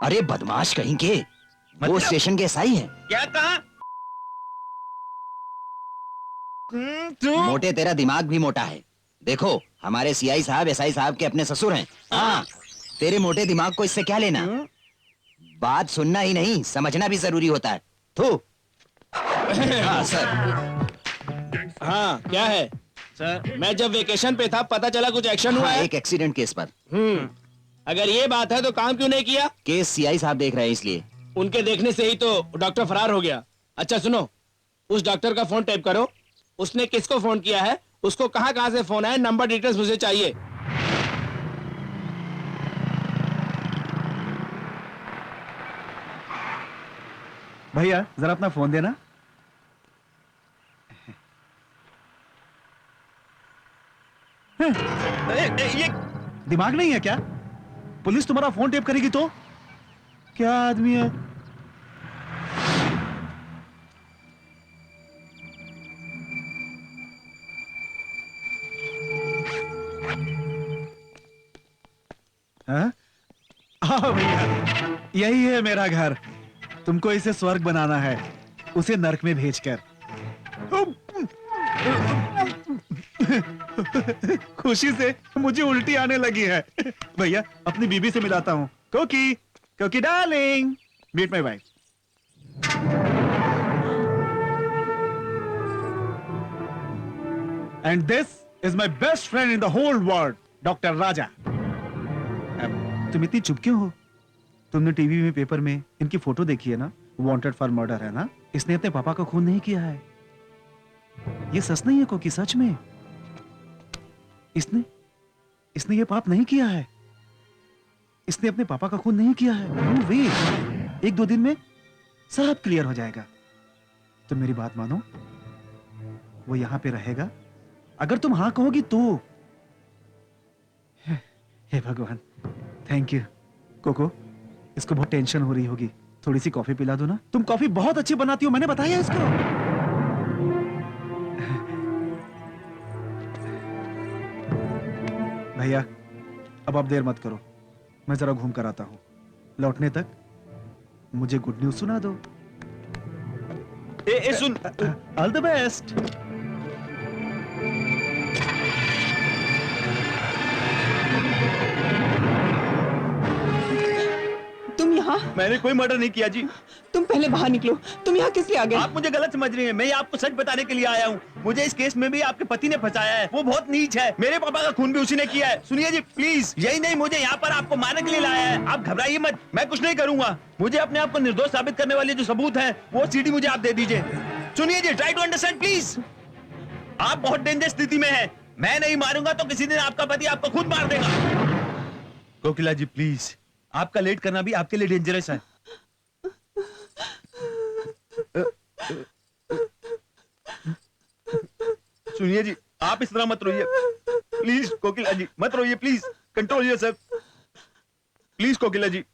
अरे बदमाश कहीं के, वो मतलब? स्टेशन के एसआई हैं। क्या कहा? तू मोटे तेरा दिमाग भी मोटा है। देखो हमारे सीआई साहब एसआई साहब के अपने ससुर हैं। हाँ, तेरे मोटे दिमाग को इससे क्या लेना? बात सुनना ही नहीं समझना भी जरूरी होता है। थू। हाँ सर। हाँ क्या है सर? मैं जब वेकेशन पे था पता चला कुछ एक्शन हुआ हाँ, है। एक एक्सीडेंट केस पर। अगर ये बात है तो काम क्यों नहीं किया? केस सीआई साहब देख रहे हैं इसलिए। उनके देखने से ही तो डॉक्टर फरार हो गया। अच्छा सुनो, उस डॉक्टर का फोन टैप करो। उसने किसको फोन किया है, उसको कहां से फोन है, नंबर डिटेल्स मुझे चाहिए। भैया जरा अपना फोन देना। ये दिमाग नहीं है क्या? पुलिस तुम्हारा फोन टेप करेगी तो? क्या आदमी है? हाँ? आओ भैया, यही है मेरा घर। तुमको इसे स्वर्ग बनाना है, उसे नर्क में भेजकर। खुशी से मुझे उल्टी आने लगी है। भैया अपनी बीबी से मिलाता हूँ। Koki, Koki darling, meet my wife. And this is my best friend in the whole world, doctor Raja. तुम इतनी चुप क्यों हो? तुमने टीवी में, पेपर में इनकी फोटो देखी है ना? वांटेड फॉर मर्डर है ना? इसने अपने पापा का खून नहीं किया है। ये सच नहीं है कोकी, सच में इसने ये पाप नहीं किया है। इसने अपने पापा का खून नहीं किया है। नो वे, 1-2 दिन में सब क्लियर हो जाएगा। तुम मेरी बात मानो, वो यहां पे रहेगा अगर तुम हाँ कहोगी तो। हे भगवान, थैंक यू। कोको, इसको बहुत टेंशन हो रही होगी, थोड़ी सी कॉफी पिला दो ना। तुम कॉफी बहुत अच्छी बनाती हो, मैंने बताया इसको। भैया अब आप देर मत करो, मैं जरा घूम कर आता हूं। लौटने तक मुझे गुड न्यूज सुना दो। ए सुन, ऑल द बेस्ट। तुम यहाँ? मैंने कोई मर्डर नहीं किया जी। तुम पहले बाहर निकलो। तुम यहाँ किस लिए आ गए? आप मुझे गलत समझ रही हैं। मैं आपको सच बताने के लिए आया हूँ। मुझे इस केस में भी आपके पति ने फंसाया है। वो बहुत नीच है। मेरे पापा का खून भी उसी ने किया है। सुनिए जी प्लीज, यही नहीं, मुझे यहाँ पर आपको मारने के लिए लाया है। आप घबराइए मत, मैं कुछ नहीं करूंगा। मुझे अपने आप को निर्दोष साबित करने वाले जो सबूत है वो सीडी मुझे आप दे दीजिए। सुनिए जी, ट्राई टू अंडरस्टैंड प्लीज। आप बहुत डेंजर स्थिति में है। मैं नहीं मारूंगा तो किसी दिन आपका पति आपको खुद मार देगा। कोकिला जी प्लीज, आपका लेट करना भी आपके लिए डेंजरस है। सुनिए जी, आप इस तरह मत रोइए प्लीज। कोकिला जी मत रोइए प्लीज, कंट्रोल योरसेल्फ प्लीज। कोकिला जी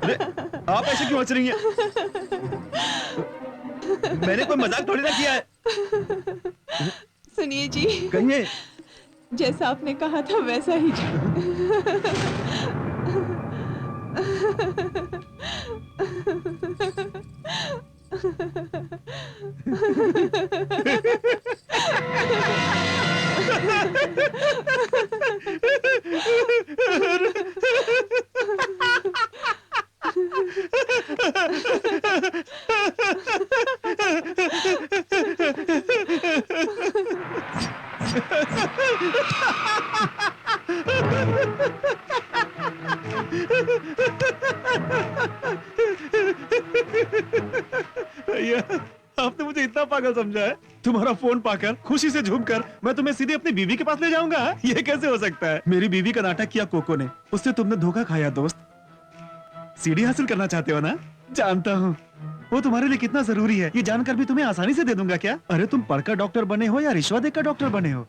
अरे आप ऐसे क्यों हंस रही हैं? मैंने कोई मजाक थोड़ी ना किया है। सुनिए जी, कहिए। जैसा आपने कहा था वैसा ही भैया आपने मुझे इतना पागल समझा है? तुम्हारा फोन पाकर, खुशी से झूमकर मैं तुम्हें सीधे अपनी बीवी के पास ले जाऊंगा? ये कैसे हो सकता है? मेरी बीवी का नाटक किया कोको ने, उससे तुमने धोखा खाया दोस्त। सीडी हासिल करना चाहते हो ना? जानता हूँ। वो तुम्हारे लिए कितना जरूरी है ये जानकर भी तुम्हें आसानी से दे दूंगा क्या? अरे तुम पढ़कर डॉक्टर बने हो या रिश्वत देकर डॉक्टर बने हो?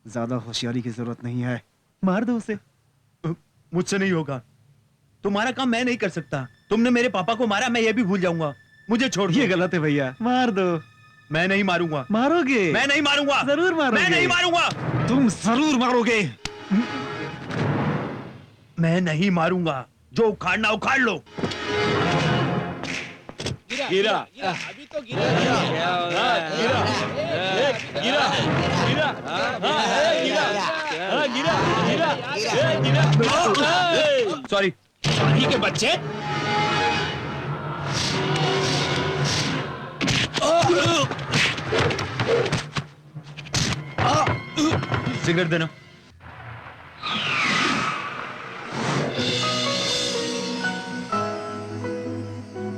ज्यादा होशियारी की जरूरत नहीं है, मार दो उसे। मुझसे नहीं होगा, तुम्हारा काम मैं नहीं कर सकता। तुमने मेरे पापा को मारा, मैं ये भी भूल जाऊंगा। मुझे छोड़ दो। ये गलत है भैया, मार दो। मैं नहीं मारूंगा। मारोगे? मैं नहीं मारूंगा। जरूर मारोगे। मैं नहीं मारूंगा। तुम जरूर मारोगे। मैं नहीं मारूंगा, जो उखाड़ना उखाड़ लो। गिरा। अभी तो गिरा। क्या हो रहा है? गिरा। गिरा गिरा गिरा गिरा गिरा गिरा। सॉरी। शाही के बच्चे। सिगरेट देना।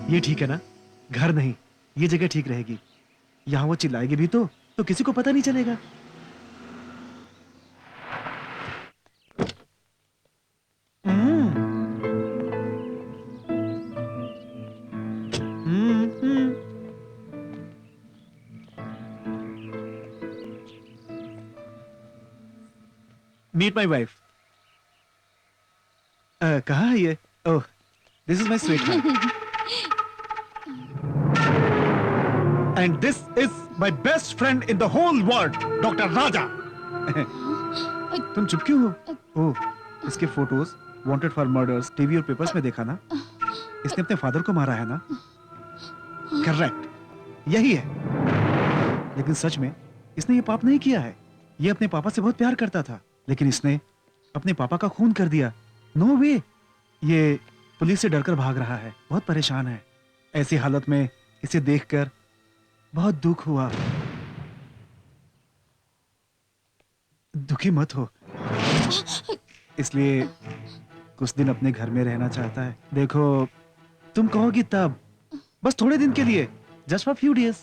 ये ठीक है ना? घर नहीं, ये जगह ठीक रहेगी। यहाँ वो चिल्लाएगी भी तो किसी को पता नहीं चलेगा। Hmm. Hmm. Meet my wife. कहाँ है ये? Oh, this is my sweetheart. And this is my best friend in the whole world, Dr. Raja. तुम चुप क्यों हो? ओह, इसके photos wanted for murders TV और पेपर्स में देखा ना? इसने अपने फादर को मारा है ना? करेक्ट, यही है। लेकिन सच में इसने ये पाप नहीं किया है। ये अपने पापा से बहुत प्यार करता था, लेकिन इसने अपने पापा का खून कर दिया। नो वे। ये पुलिस से डरकर भाग रहा है, बहुत परेशान है। ऐसी हालत में इसे देखकर बहुत दुख हुआ। दुखी मत हो, इसलिए कुछ दिन अपने घर में रहना चाहता है। देखो, तुम कहोगी तब, बस थोड़े दिन के लिए, जस्ट फॉर फ्यू डेज।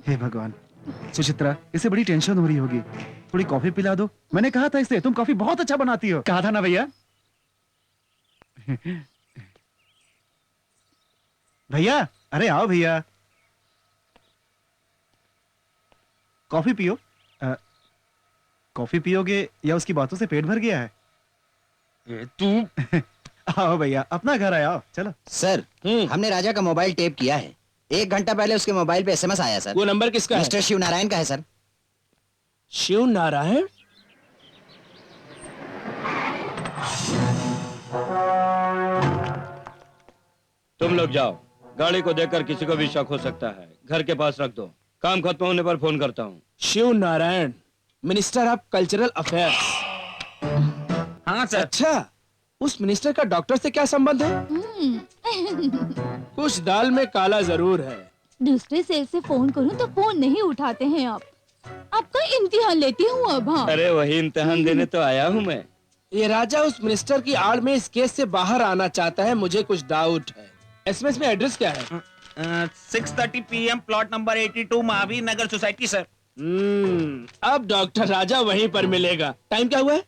हे भगवान, सुचित्रा, इसे बड़ी टेंशन हो रही होगी। थोड़ी कॉफी पिला दो। मैंने कहा था इसे, तुम कॉफी बहुत अच्छा बनाती हो। कहा था ना भैया? भैया, अरे आओ भैया, कॉफी पियो। कॉफी पियोगे या उसकी बातों से पेट भर गया है? तू आओ भैया, अपना घर आया, आओ, चलो। सर, हमने राजा का मोबाइल टेप किया है। 1 घंटा पहले उसके मोबाइल पे एसएमएस आया सर। वो नंबर किसका है? मिस्टर शिव नारायण का है सर। शिव नारायण? तुम लोग जाओ, गाड़ी को देखकर किसी को भी शक हो सकता है। घर के पास रख दो, काम खत्म होने पर फोन करता हूँ। Shiv Narayan, minister of cultural affairs. हाँ सर। अच्छा, उस मिनिस्टर का डॉक्टर से क्या संबंध है? कुछ दाल में काला जरूर है। दूसरे सेल से फोन करूं तो फोन नहीं उठाते हैं आप। आपका इम्तिहान लेती हूँ अब। हाँ, अरे वही इम्तिहान देने तो आया हूँ मैं। ये राजा उस मिनिस्टर की आड़ में इस केस से बाहर आना चाहता है, मुझे कुछ डाउट है। एसएमएस में एड्रेस क्या है? 6:30 PM, प्लॉट नंबर 82, महावीर नगर सोसाइटी सर। अब डॉक्टर राजा वहीं पर मिलेगा। टाइम क्या हुआ है?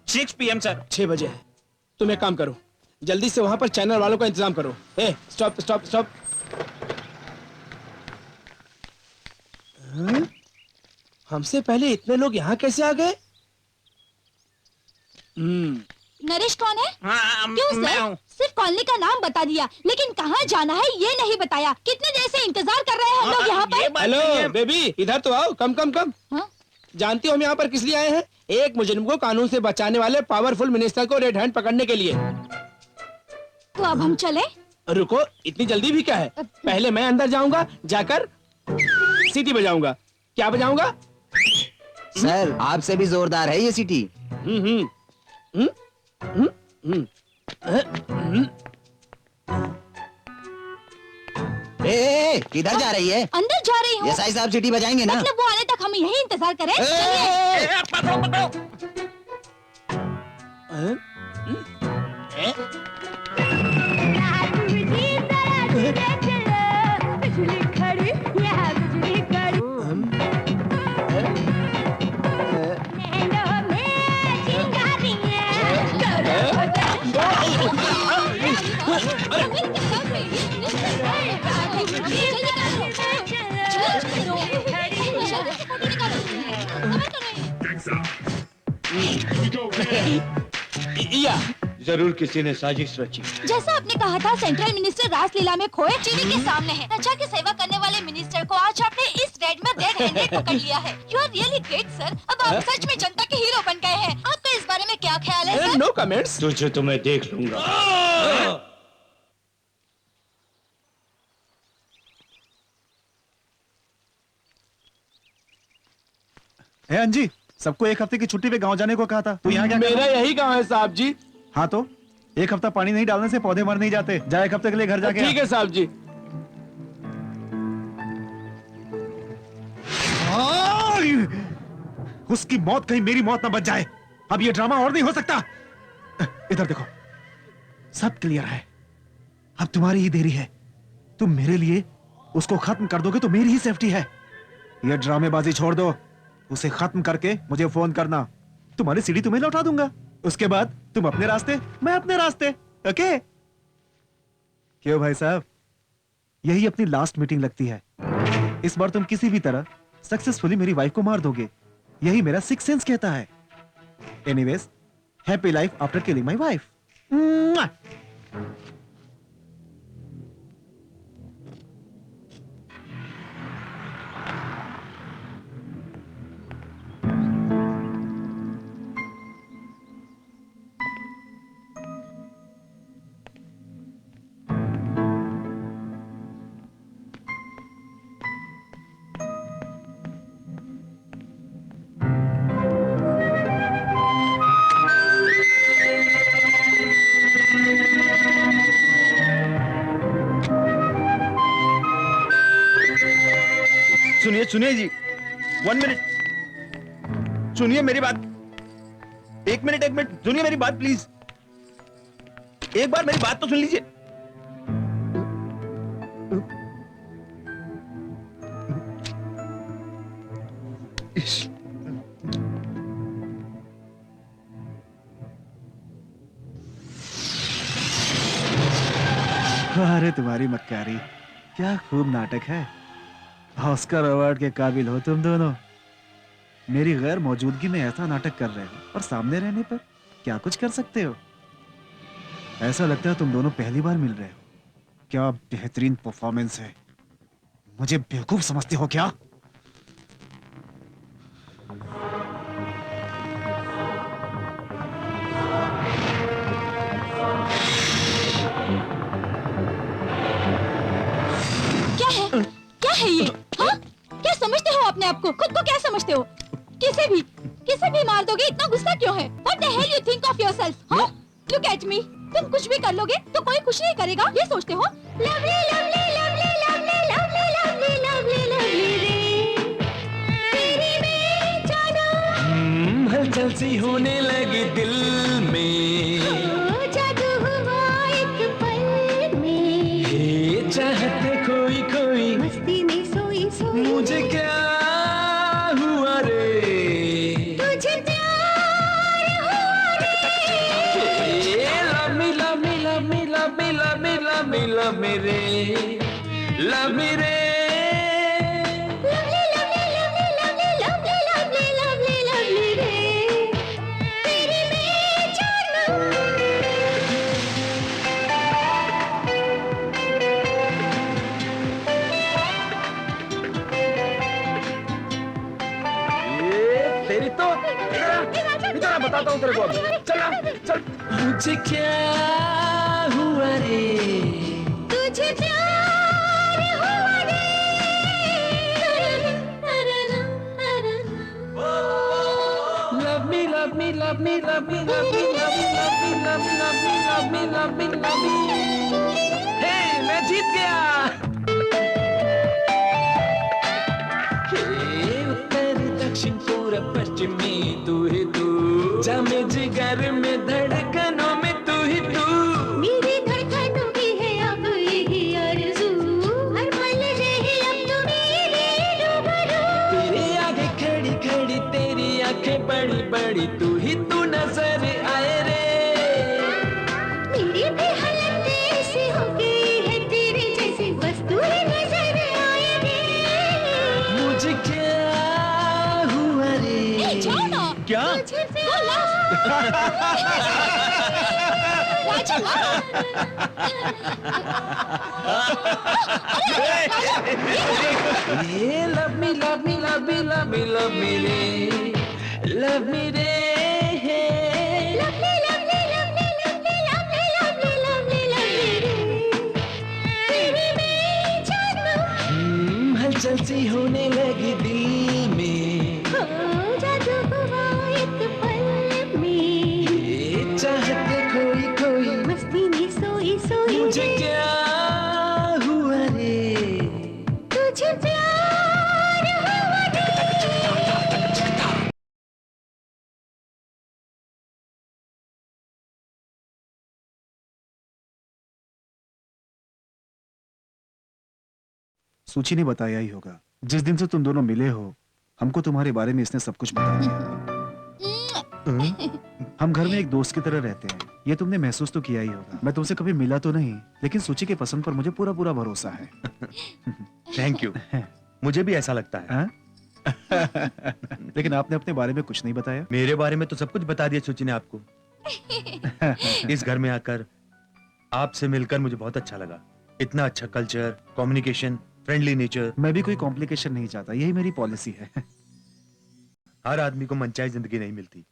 6 PM सर। 6 बजे है। तुम एक काम करो, जल्दी से वहां पर चैनल वालों का इंतजाम करो। ए, स्टॉप स्टॉप स्टॉप। हमसे पहले इतने लोग यहाँ कैसे आ गए? नरेश कौन है? क्यों मैं सर? हूँ। सिर्फ कॉलोनी का नाम बता दिया, लेकिन कहाँ जाना है ये नहीं बताया। कितने देर से इंतजार कर रहे हैं हम लोग यहाँ पर। हेलो बेबी, इधर तो आओ। कम कम कम। हाँ? जानती हो हम यहाँ पर किस लिए आए हैं? एक मुजरिम को कानून से बचाने वाले पावरफुल मिनिस्टर को रेड हैंड पकड़ने के लिए। तो अब हम चले? रुको, इतनी जल्दी भी क्या है? पहले मैं अंदर जाऊंगा, जाकर सीटी बजाऊंगा। क्या बजाऊंगा? सर, आपसे भी जोरदार है ये सीटी। ए, किधर जा रही है? अंदर जा रही हूँ। एसआई साहब सीटी बजाएंगे ना? मतलब वो आने तक हम यही इंतजार करें? ए, पकड़ो पकड़ो। या जरूर किसी ने साजिश रची। जैसा आपने कहा था, सेंट्रल मिनिस्टर रासलीला में खोए टीवी के सामने है। प्रजा की सेवा करने वाले मिनिस्टर को आज आपने इस रेड में रेड हैंडेड पकड़ लिया है। You are really great sir. अब आप सच में जनता के हीरो बन गए हैं। आपका इस बारे में क्या ख्याल है सर? No comments. तुझे तो मैं देख लूंगा। ए अंजी, सबको एक हफ्ते की छुट्टी पे गांव जाने को कहा था, तू यहाँ क्या कर मेरा रहा है? यही गांव है साहब जी। हाँ तो एक हफ्ता पानी नहीं डालने से पौधे मर नहीं जाते। जा एक हफ्ते के लिए घर जाके ठीक है साहब जी। उसकी मौत कहीं मेरी मौत ना बच जाए। अब ये ड्रामा और नहीं हो सकता। इधर देखो, सब क्लियर है। अब तुम्हारी ही देरी है। तुम मेरे लिए उसको खत्म कर दोगे तो मेरी ही सेफ्टी है। ये ड्रामेबाजी छोड़ दो। उसे खत्म करके मुझे फोन करना। तुम्हारी सीढ़ी तुम्हें लौटा दूंगा। उसके बाद तुम अपने रास्ते, मैं अपने रास्ते। ओके? क्यों भाई साहब, यही अपनी लास्ट मीटिंग लगती है। इस बार तुम किसी भी तरह सक्सेसफुली मेरी वाइफ को मार दोगे, यही मेरा सिक्स सेंस कहता है। Anyways, happy life after killing my wife. सुनिए सुनिए जी, 1 मिनट सुनिए मेरी बात। एक मिनट सुनिए मेरी बात प्लीज। एक बार मेरी बात तो सुन लीजिए। अरे तुम्हारी मक्कारी, क्या खूब नाटक है। ऑस्कर अवार्ड के काबिल हो तुम दोनों। मेरी गैर मौजूदगी में ऐसा नाटक कर रहे हो और सामने रहने पर क्या कुछ कर सकते हो। ऐसा लगता है तुम दोनों पहली बार मिल रहे हो। क्या बेहतरीन परफॉर्मेंस है। मुझे बेवकूफ समझते हो क्या? क्या है ये? हाँ? क्या समझते हो अपने आप को? खुद को क्या समझते हो? किसे भी मार दोगे, इतना गुस्सा क्यों है? What the hell you think of yourself? हाँ? Look at me. तुम कुछ भी कर लोगे तो कोई कुछ नहीं करेगा, ये सोचते हो? Lovely, lovely, lovely, lovely, lovely, lovely, lovely, lovely रे। तेरी बेजाना हलचल सी होने लगी दिल में। जादू हुआ एक पल में। ये चाहते खोई खोई मस्ती में सोई सोई मुझे क्या हुआ रे। तुझे प्यार हुआ रे। Love me love me love me love me love me love me love me रे। लव मी रे। Lovely, lovely, lovely, lovely, lovely, lovely, lovely, lovely रे। तेरी बेजाना। तेरी तो इधर बताता हूँ तेरे को। चल चल। मुझे क्या हुआ रे। तुझे प्यार हुआ रे। Love me, love me, love me, love me, love me, love me, love me, love me, love me, love me, love me. Hey, मैं जीत गया। हे उत्तर दक्षिण पूरब पश्चिमी तू ही तू। जामे जिगर में धड़कनों में तू ही तू। मेरी धड़कनों की है अब यही आरज़ू। हर पल रहे अब तो मेरे रूबरू। तेरे आगे खड़ी खड़ी तेरी आंखें बड़ी बड़ी तू ही तू नजर आए रे। मेरी भी हालत ऐसी हो गई है तेरे जैसी, बस तू ही नजर आए रे। मुझे क्या हुआ रे। जाओ ना, क्या? राजा ये love me, love me, love me, love me, love me रे, love me रे. lovely, lovely, lovely, lovely, lovely, lovely, lovely, lovely रे. तेरी मैं जानू हलचल सी होने लगी दिल में, हो जादू हुआ एक पल में. ये चाहत खोई खोई मस्ती में सोई सोई मुझे क्या हुआ रे. तुझे प्यार हुआ रे. सूची ने बताया ही होगा, जिस दिन से तुम दोनों मिले हो हमको तुम्हारे बारे में इसने सब कुछ बता दिया. हम घर में एक दोस्त की तरह रहते हैं, ये तुमने महसूस तो किया ही होगा. मैं तुमसे कभी मिला तो नहीं, लेकिन सूची के पसंद पर मुझे पूरा पूरा भरोसा है. Thank you. मुझे भी ऐसा लगता है. हाँ? लेकिन आपने अपने बारे में कुछ नहीं बताया. मेरे बारे में तो सब कुछ बता दिया सूची ने आपको. इस घर में आकर आपसे मिलकर मुझे बहुत अच्छा लगा. इतना अच्छा कल्चर, कम्युनिकेशन, फ्रेंडली नेचर. मैं भी कोई कॉम्प्लिकेशन नहीं चाहता, यही मेरी पॉलिसी है. हर आदमी को मनचाही जिंदगी नहीं मिलती.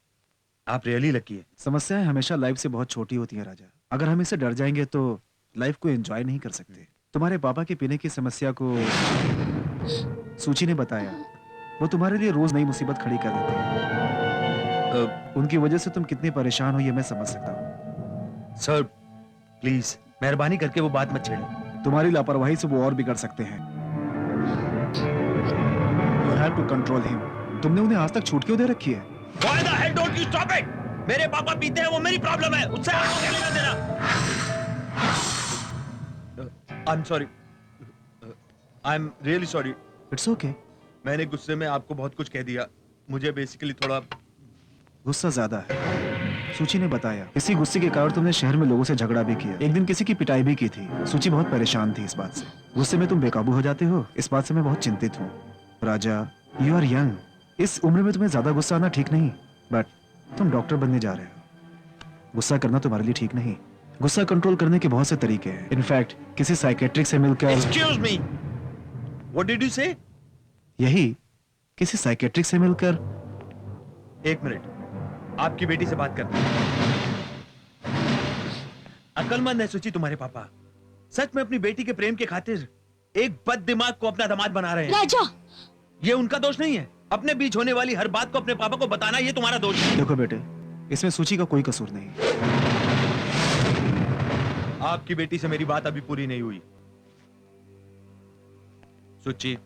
आप रियली लकी है. समस्याएं हमेशा लाइफ से बहुत छोटी होती हैं राजा. अगर हम इससे डर जाएंगे तो लाइफ को एंजॉय नहीं कर सकते. तुम्हारे पापा के पीने की समस्या को सूची ने बताया. वो तुम्हारे लिए रोज नई मुसीबत खड़ी कर देते हैं. उनकी वजह से तुम कितने परेशान हो ये मैं समझ सकता हूँ. सर प्लीज मेहरबानी करके वो बात मत छेड़ें. तुम्हारी लापरवाही से वो और बिगड़ सकते हैं. You have to control him. तुमने उन्हें आज तक छूट क्यों दे रखी है? Why the hell don't you stop it? मेरे पापा पीते हैं, वो मेरी प्रॉब्लम है. उससे आपको क्या लेना देना? I'm sorry. I'm really sorry. It's okay. मैंने गुस्से में आपको बहुत कुछ कह दिया. मुझे बेसिकली थोड़ा गुस्सा ज्यादा है. सूची ने बताया इसी गुस्से के कारण तुमने शहर में लोगों से झगड़ा भी किया. एक दिन किसी की पिटाई भी की थी. सूची बहुत परेशान थी इस बात से. गुस्से में तुम बेकाबू हो जाते हो, इस बात से मैं बहुत चिंतित हूँ. राजा, यू आर यंग. इस उम्र में तुम्हें ज्यादा गुस्सा आना ठीक नहीं, बट तुम डॉक्टर बनने जा रहे हो. गुस्सा करना तुम्हारे लिए ठीक नहीं. गुस्सा कंट्रोल करने के बहुत से तरीके हैं. इनफैक्ट किसी साइकेट्रिक से मिलकर. Excuse me. What did you say? यही किसी साइकेट्रिक से मिलकर. एक मिनट, आपकी बेटी से बात करते हैं. अक्लमंद है सूची तुम्हारे पापा. सच में अपनी बेटी के प्रेम के खातिर एक बद दिमाग को अपना दामाद बना रहे हैं. राजा ये उनका दोष नहीं है. अपने बीच होने वाली हर बात को अपने पापा को बताना ये तुम्हारा दोष है. देखो बेटे, इसमें सूची का कोई कसूर नहीं. आपकी बेटी से मेरी बात अभी पूरी नहीं हुई. सूची,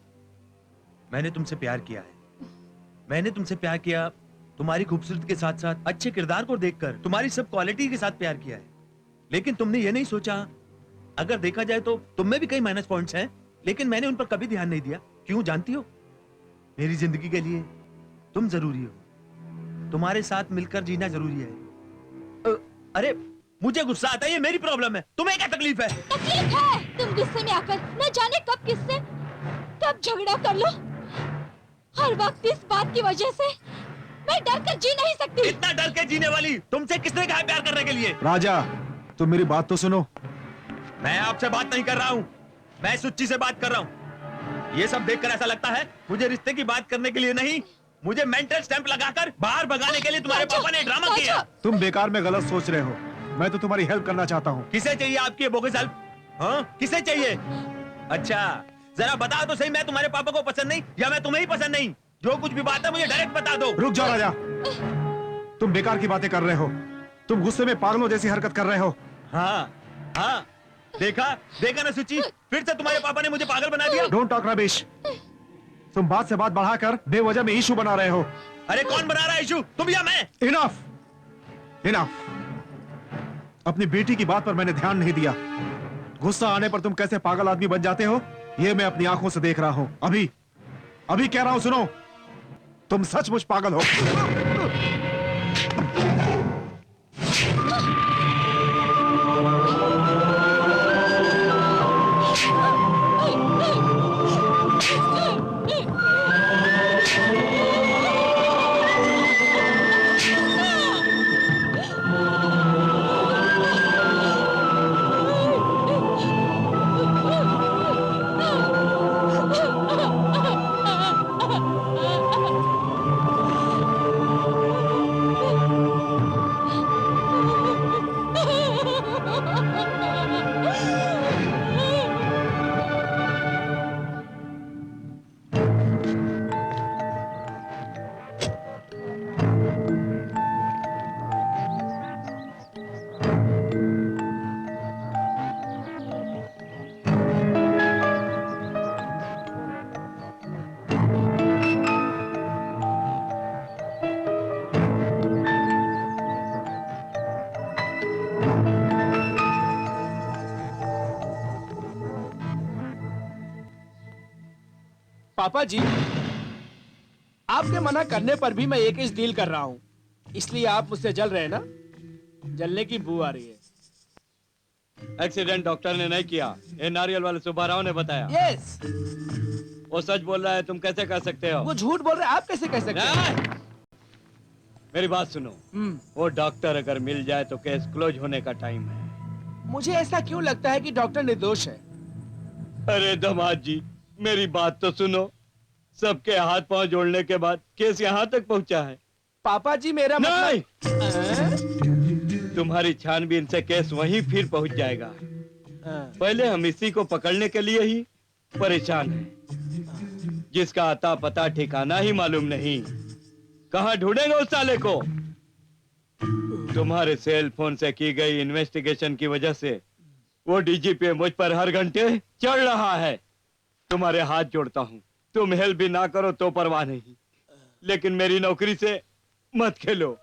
मैंने तुमसे प्यार किया है. मैंने तुमसे प्यार किया तुम्हारी खूबसूरती के साथ साथ अच्छे किरदार को देखकर, तुम्हारी सब क्वालिटी के साथ प्यार किया है. लेकिन तुमने ये नहीं सोचा, अगर देखा जाए तो तुम में भी कई माइनस पॉइंट्स हैं, लेकिन मैंने उन पर कभी ध्यान नहीं दिया. क्यों जानती हो? मेरी जिंदगी के लिए तुम जरूरी हो. तुम्हारे साथ मिलकर जीना जरूरी है. अरे मुझे गुस्सा आता है, ये मेरी प्रॉब्लम है. तुम्हें क्या तकलीफ है? तकलीफ है. तुम गुस्से में आकर न जाने कब किससे कब झगड़ा कर लो. हर वक्त इस बात की वजह से मैं डर कर जी नहीं सकती. इतना डर के जीने वाली तुमसे किसने कहा प्यार करने के लिए? राजा, तुम मेरी बात तो सुनो. मैं आपसे बात नहीं कर रहा हूँ, मैं सुच्ची से बात कर रहा हूँ. ये सब देखकर ऐसा लगता है मुझे रिश्ते की बात करने के लिए नहीं, मुझे मेंटल स्टैंप लगाकर बाहर भगाने के लिए तुम्हारे पापा ने ड्रामा किया. तुम बेकार में गलत सोच रहे हो. मैं तो तुम्हारी हेल्प करना चाहता हूँ. किसे चाहिए आपकी ये बोगस हेल्प? हाँ, किसे चाहिए? अच्छा जरा बताओ तो सही, मैं तुम्हारे पापा को पसंद नहीं या मैं तुम्हें ही पसंद नहीं? जो कुछ भी बात है मुझे डायरेक्ट बता दो. रुक जाओ राजा, तुम बेकार की बातें कर रहे हो. तुम गुस्से में पागलों जैसी हरकत कर रहे हो. हाँ हाँ, देखा देखा ना सुची, फिर से तुम्हारे पापा ने मुझे पागल बना दिया. Don't talk rubbish. तुम बात से बात बढ़ाकर बेवजह में इशू बना रहे हो. अरे कौन बना रहा है इशू, तुम या मैं? Enough enough. अपनी बेटी की बात पर मैंने ध्यान नहीं दिया. गुस्सा आने पर तुम कैसे पागल आदमी बन जाते हो ये मैं अपनी आंखों से देख रहा हूं. अभी अभी कह रहा हूं, सुनो. तुम सचमुच पागल हो. पापा जी, आपके मना करने पर भी मैं एक ही डील कर रहा हूँ, इसलिए आप मुझसे जल रहे हैं ना? जलने की बू आ रही है। एक्सीडेंट डॉक्टर ने नहीं किया, ये नारियल वाले सुब्बाराव ने बताया। यस, वो सच बोल रहा है, तुम कैसे कह सकते हो? वो झूठ बोल रहे हैं, आप कैसे कह सकते हैं? नहीं! मेरी बात सुनो, वो डॉक्टर अगर मिल जाए तो केस क्लोज होने का टाइम है। मुझे ऐसा क्यों लगता है कि डॉक्टर निर्दोष है? अरे दामाद जी, मेरी बात तो सुनो। सबके हाथ पांव जोड़ने के बाद केस यहाँ तक पहुँचा है। पापा जी मेरा नहीं! मतलब तुम्हारी छानबीन से केस वहीं फिर पहुँच जाएगा। पहले हम इसी को पकड़ने के लिए ही परेशान हैं, जिसका अता पता ठिकाना ही मालूम नहीं। कहाँ ढूंढेंगे उस साले को? तुम्हारे सेल फोन से की गई इन्वेस्टिगेशन की वजह से वो डीजीपी मुझ पर हर घंटे चढ़ रहा है। तुम्हारे हाथ जोड़ता हूँ, तुम हेल्प भी ना करो तो परवाह नहीं, लेकिन मेरी नौकरी से मत खेलो।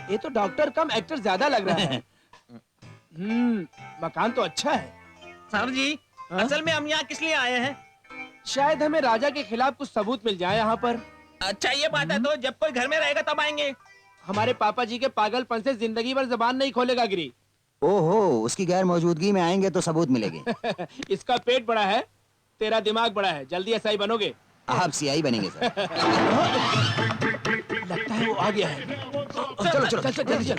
ये तो डॉक्टर कम एक्टर ज्यादा लग रहा है। मकान तो अच्छा है। सर जी, हाँ? असल में हम यहाँ किस लिए आए हैं? शायद हमें राजा के खिलाफ कुछ सबूत मिल जाए यहाँ पर। अच्छा ये बात है, तो जब कोई घर में रहेगा तब आएंगे। हमारे पापा जी के पागलपन से जिंदगी भर जबान नहीं खोलेगा गिरी। ओहो, उसकी गैर मौजूदगी में आएंगे तो सबूत मिलेंगे। इसका पेट बड़ा है, तेरा दिमाग बड़ा है, जल्दी एसआई बनोगे। आप सीआई बनेंगे सर। लगता है वो आ गया है। चलो चलो चल चल जल्दी चल।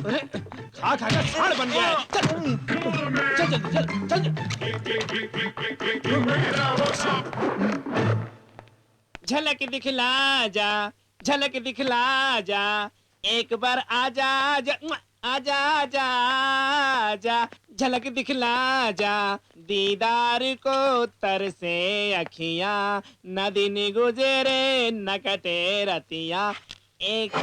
अरे खा खा कर साड़ बन गया है। चल चल जल्दी चल चल। झलक दिखला जा, झलक दिखला जा, एक बार आजा आजा आजा आजा आजा, झलक दिखला जा, दीदार को तरसे अखियां, न दिन गुजरे न कटे रतियां, एक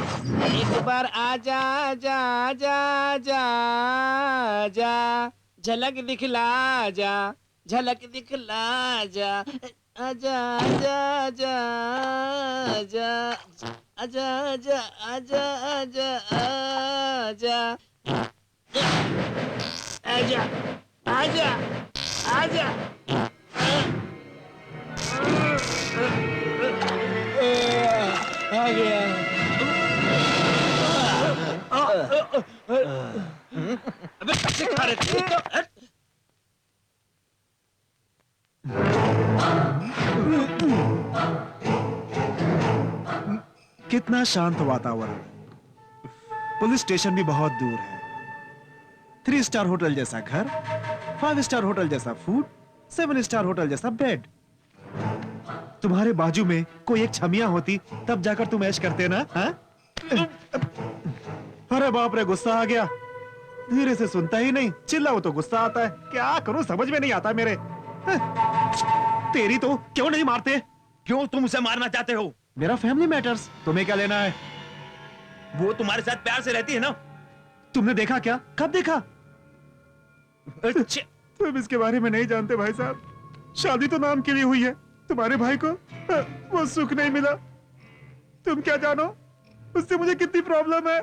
बार आजा आजा आजा आजा आजा, झलक दिखला जा, झलक दिखला जा, आजा आजा आजा आजा आजा आजा आजा आजा आजा आजा आजा आजा आ गया। अबे कैसे खा रहे थे? कितना शांत वातावरण। पुलिस स्टेशन भी बहुत दूर है। 3 स्टार होटल जैसा घर, 5 स्टार होटल जैसा फूड, 7 स्टार होटल जैसा बेड। तुम्हारे बाजू में कोई एक छमिया होती तब जाकर तुम ऐश करते ना? हाँ? अरे बाप रे, गुस्सा आ गया। धीरे से सुनता ही नहीं, चिल्लाओ तो गुस्सा आता है। क्या करूं समझ में नहीं आता मेरे। तेरी तो क्यों नहीं मारते? क्यों तुम उसे मारना चाहते हो? मेरा फैमिली मैटर्स, तुम्हें क्या लेना है? वो तुम्हारे साथ प्यार से रहती है ना। तुमने देखा क्या? कब देखा? अच्छा, तुम इसके बारे में नहीं जानते भाई साहब। शादी तो नाम के लिए हुई है। तुम्हारे भाई को वो सुख नहीं मिला। तुम क्या जानो उससे मुझे कितनी प्रॉब्लम है।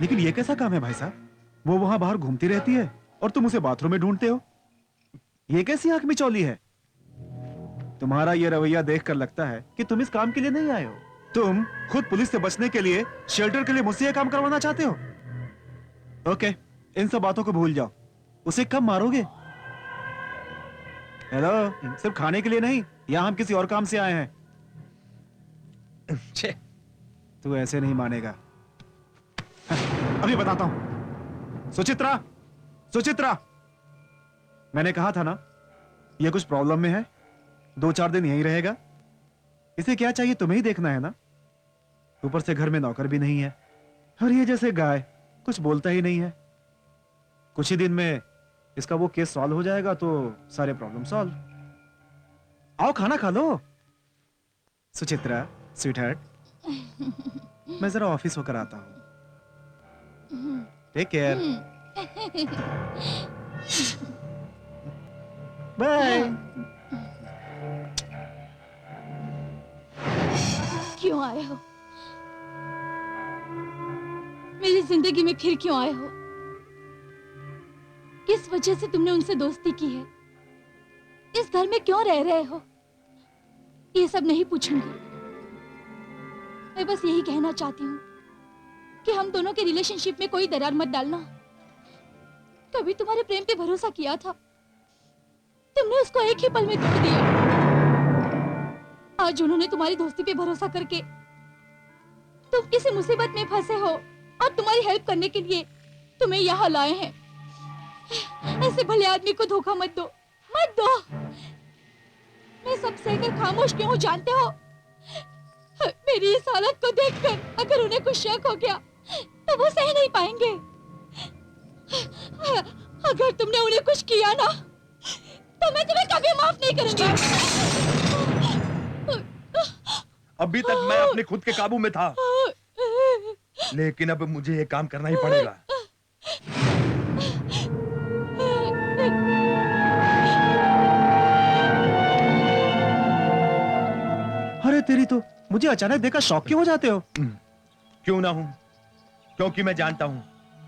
लेकिन ये कैसा काम है भाई साहब? वो वहां बाहर घूमती रहती है और तुम उसे बाथरूम में ढूंढते हो। ये कैसी आंख मिचौली है? तुम्हारा ये रवैया देखकर लगता है कि तुम इस काम के लिए नहीं आए हो। तुम खुद पुलिस से बचने के लिए, शेल्टर के लिए मुझसे ये काम करवाना चाहते हो। ओके, इन सब बातों को भूल जाओ। उसे कब मारोगे? हेलो, सिर्फ खाने के लिए नहीं, यहां हम किसी और काम से आए हैं। तू ऐसे नहीं मानेगा। अभी बताता हूं। सुचित्रा, सुचित्रा, मैंने कहा था ना, ये कुछ प्रॉब्लम में है। 2-4 दिन यहीं रहेगा। इसे क्या चाहिए तुम्हें ही देखना है ना। ऊपर से घर में नौकर भी नहीं है और ये जैसे गाय, कुछ बोलता ही नहीं है। कुछ ही दिन में इसका वो केस सॉल्व हो जाएगा तो सारे प्रॉब्लम सॉल्व। आओ खाना खा लो। सुचित्रा, स्वीटहार्ट, मैं जरा ऑफिस होकर आता हूं। Take care, bye. क्यों आए हो? मेरी जिंदगी में फिर क्यों आए हो? किस वजह से तुमने उनसे दोस्ती की है? इस घर में क्यों रह रहे हो? ये सब नहीं पूछूंगी। मैं बस यही कहना चाहती हूँ कि हम दोनों के रिलेशनशिप में कोई दरार मत डालना। कभी तुम्हारे प्रेम पे भरोसा किया था, तुमने उसको एक ही पल में तोड़ दिया। आज उन्होंने तुम्हारी दोस्ती पे भरोसा करके तुम किसी मुसीबत में फंसे हो और तुम्हारी हेल्प करने के लिए तुम्हें यहाँ लाए हैं। ऐसे भले आदमी को धोखा मत दो, मत दो। मैं सब सहकर खामोश क्यों हूँ जानते हो? मेरी इस हालत को देखकर अगर उन्हें कुछ शक हो गया तो वो सह नहीं पाएंगे। अगर तुमने उन्हें कुछ किया ना तो मैं तुम्हें कभी माफ नहीं करूंगी। अभी तक मैं अपने खुद के काबू में था, लेकिन अब मुझे ये काम करना ही पड़ेगा। अरे तेरी तो, मुझे अचानक देखकर शॉक क्यों हो जाते हो? क्यों ना हूं, क्योंकि मैं जानता हूं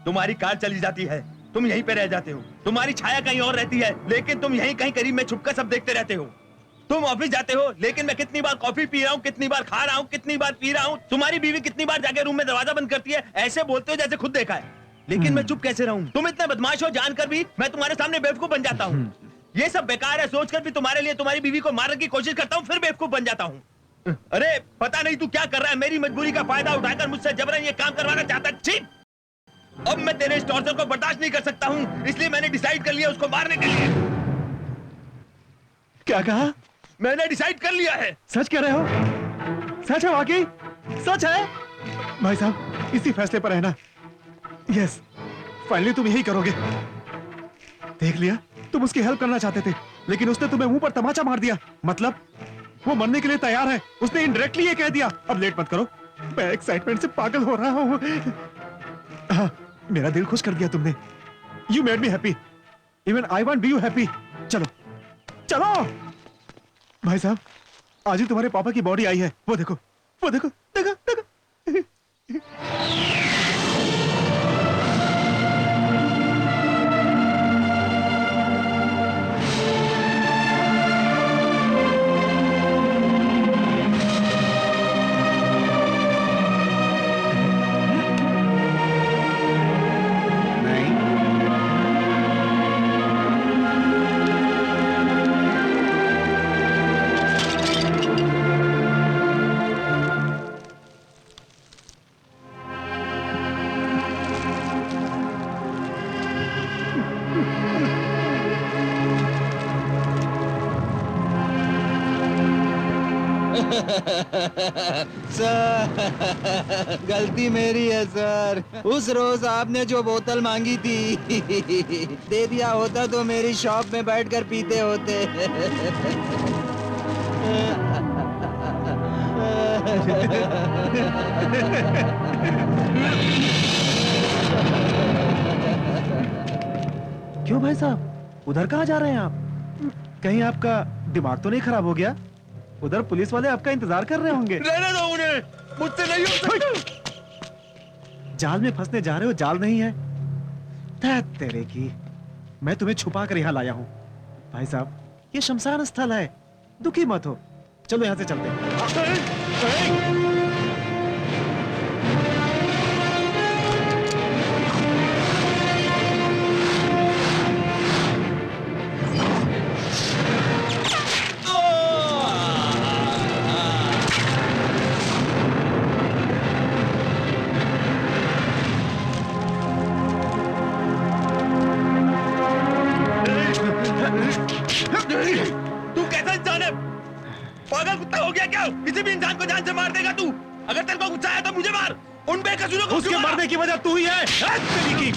तुम्हारी कार चली जाती है, तुम यहीं पे रह जाते हो। तुम्हारी छाया कहीं और रहती है, लेकिन तुम यहीं कहीं करीब में छुपकर सब देखते रहते हो। तुम ऑफिस जाते हो, लेकिन मैं कितनी बार कॉफी पी रहा हूँ, कितनी बार खा रहा हूँ, कितनी बार पी रहा हूँ। तुम्हारी बीवी कितनी बार जाके रूम में दरवाजा बंद करती है, ऐसे बोलते हो जैसे खुद देखा है। लेकिन मैं चुप कैसे रहूं? तुम इतने बदमाश हो जानकर भी मैं तुम्हारे सामने बेवकूफ बन जाता हूँ। ये सब बेकार है, सोचकर भी तुम्हारे लिए तुम्हारी बीवी को मारने की कोशिश करता हूँ, फिर बेवकूफ बन जाता हूँ। अरे पता नहीं तू क्या कर रहा है, मेरी मजबूरी का फायदा उठाकर मुझसे जबरन ये काम करवाना चाहता है। छी! अब मैं तेरे इस टॉर्चर को बर्दाश्त नहीं कर सकता हूँ, इसलिए मैंने डिसाइड कर लिया उसको मारने के लिए। क्या कहा? मैंने डिसाइड कर लिया है। सच कह रहे हो? सच है वाकई? सच है? भाई साहब इसी फैसले पर रहना। यस, फाइनली तुम यही करोगे। देख लिया, तुम उसकी हेल्प करना चाहते थे, लेकिन उसने तुम्हें मुंह पर तमाचा मार दिया। मतलब वो मरने के लिए तैयार है, उसने इनडायरेक्टली ये कह दिया। अब लेट मत करो, मैं एक्साइटमेंट से पागल हो रहा हूँ। हाँ, मेरा दिल खुश कर दिया तुमने। You made me happy, even I want be you happy. चलो चलो भाई साहब, आज ही तुम्हारे पापा की बॉडी आई है, वो देखो, वो देखो, देखो, देखो। सर गलती मेरी है सर। उस रोज आपने जो बोतल मांगी थी दे दिया होता तो मेरी शॉप में बैठकर पीते होते। क्यों भाई साहब, उधर कहाँ जा रहे हैं आप? कहीं आपका दिमाग तो नहीं खराब हो गया? उधर पुलिस वाले आपका इंतजार कर रहे होंगे। रहने दो उन्हें, मुझसे नहीं हो सकता। जाल में फंसने जा रहे हो, जाल नहीं है। धत तेरे की, मैं तुम्हें छुपा कर यहाँ लाया हूँ। भाई साहब ये शमशान स्थल है, दुखी मत हो। चलो यहाँ से चलते हैं। तू कैसा इंसान है? पागल कुत्ता हो गया क्या? किसी भी इंसान को जान से मार देगा तू? अगर तेरे को गुस्सा आया तो मुझे मार, उन बेकसूरों को उसके क्यों मारा? मरने की वजह तू ही है। तेरी की।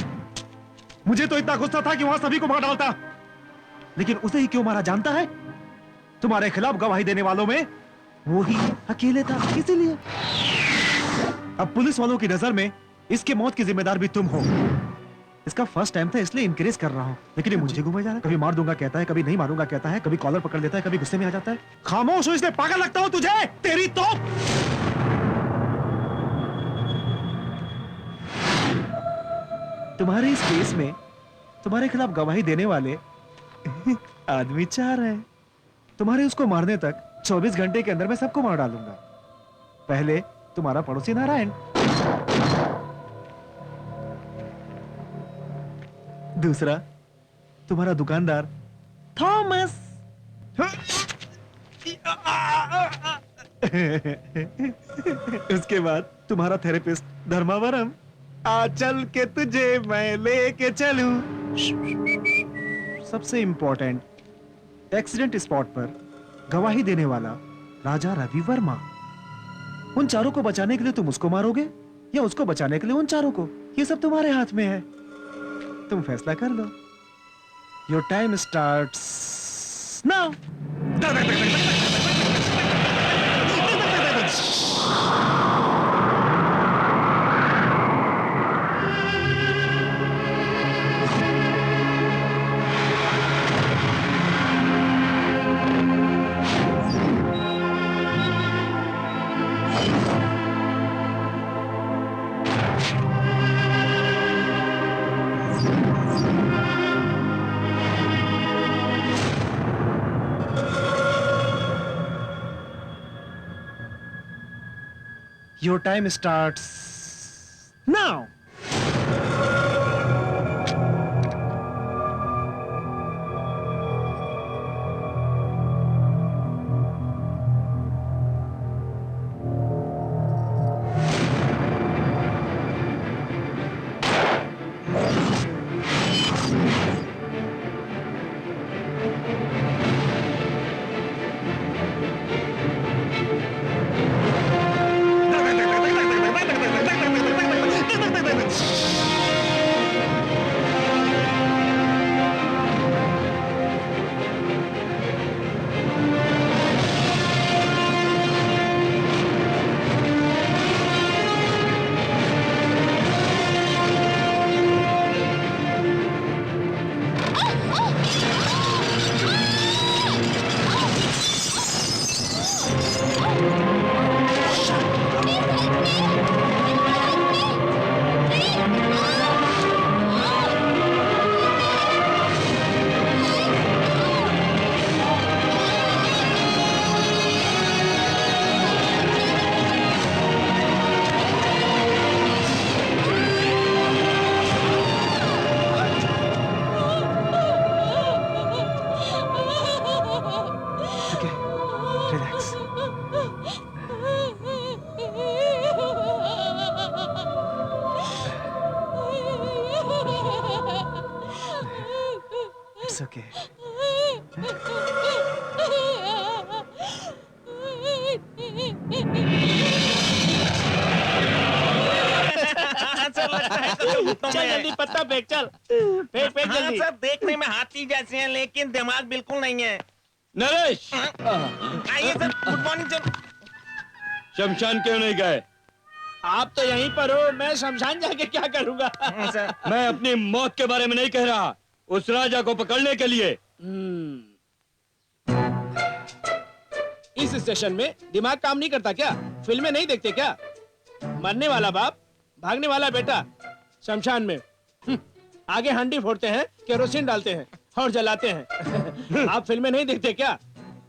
मुझे तो इतना गुस्सा था कि वहां सभी को मार डालता, लेकिन उसे ही क्यों मारा जानता है? तुम्हारे खिलाफ गवाही देने वालों में वो ही अकेले था, इसीलिए। अब पुलिस वालों की नजर में इसकी मौत की जिम्मेदार भी तुम हो। इसका फर्स्ट टाइम था इसलिए इनकरेज कर रहा हूँ, लेकिन ये मुझे घुमा जा रहा है। कभी मार दूंगा कहता है, कभी नहीं मारूंगा कहता है, कभी कॉलर पकड़ लेता है, कभी गुस्से में आ जाता है। खामोश हो इसलिए पागल लगता हूँ तुझे, तेरी तो। तुम्हारे इस केस में तुम्हारे खिलाफ गवाही देने वाले आदमी 4 हैं। तुम्हारे उसको मारने तक 24 घंटे के अंदर मैं सबको मार डालूंगा। पहले तुम्हारा पड़ोसी नारायण, दूसरा तुम्हारा दुकानदार थॉमस, उसके बाद तुम्हारा थेरेपिस्ट धर्मावरम। आ चल के तुझे मैं लेके चलूं। सबसे इंपॉर्टेंट एक्सीडेंट स्पॉट पर गवाही देने वाला राजा रवि वर्मा। उन चारों को बचाने के लिए तुम उसको मारोगे या उसको बचाने के लिए उन चारों को, ये सब तुम्हारे हाथ में है। तुम फैसला कर लो। Your time starts now. Your time starts now. It's okay. चल जल्दी पत्ता फेंक, चल फेंक फेंक जल्दी। सर देखने में हाथी जैसे हैं लेकिन दिमाग बिल्कुल नहीं है। नरेश, आइए सर, गुड मॉर्निंग सर। शमशान क्यों नहीं गए? आप तो यहीं पर हो, मैं शमशान जाके क्या करूंगा? सर मैं अपनी मौत के बारे में नहीं कह रहा, उस राजा को पकड़ने के लिए। इस स्टेशन में दिमाग काम नहीं करता क्या? फिल्में नहीं देखते क्या? मरने वाला बाप, भागने वाला बेटा, शमशान में आगे हांडी फोड़ते हैं, केरोसिन डालते हैं और जलाते हैं। आप फिल्में नहीं देखते क्या?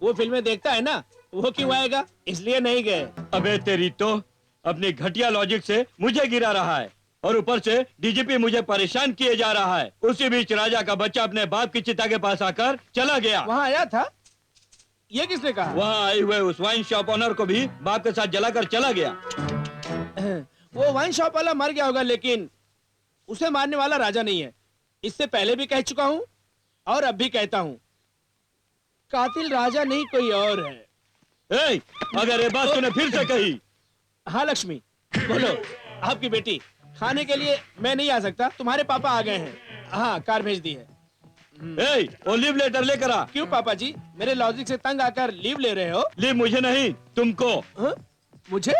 वो फिल्में देखता है ना, वो क्यों आएगा? इसलिए नहीं गए। अबे तेरी तो अपनी घटिया लॉजिक से मुझे गिरा रहा है और ऊपर से डीजीपी मुझे परेशान किए जा रहा है। उसी बीच राजा का बच्चा अपने बाप की चिता के पास आकर चला गया। वहाँ आया था? ये किसने कहा? वहाँ आए हुए उस वाइन शॉप ओनर को भी बाप के साथ जलाकर चला गया। वो वाइन शॉप वाला मर गया होगा, लेकिन उसे मारने वाला राजा नहीं है। इससे पहले भी कह चुका हूँ और अब भी कहता हूँ, कातिल राजा नहीं कोई और है। ए, अगर ये बात तूने फिर से कही। हाँ लक्ष्मी, बोलो। आपकी बेटी, खाने के लिए मैं नहीं आ सकता, तुम्हारे पापा आ गए हैं। हाँ, कार भेज दी है। ए, वो लीव लेटर लेकर आ। क्यों पापा जी, मेरे लॉजिक से तंग आकर लीव ले रहे हो? लीव मुझे नहीं, तुमको। हाँ? मुझे?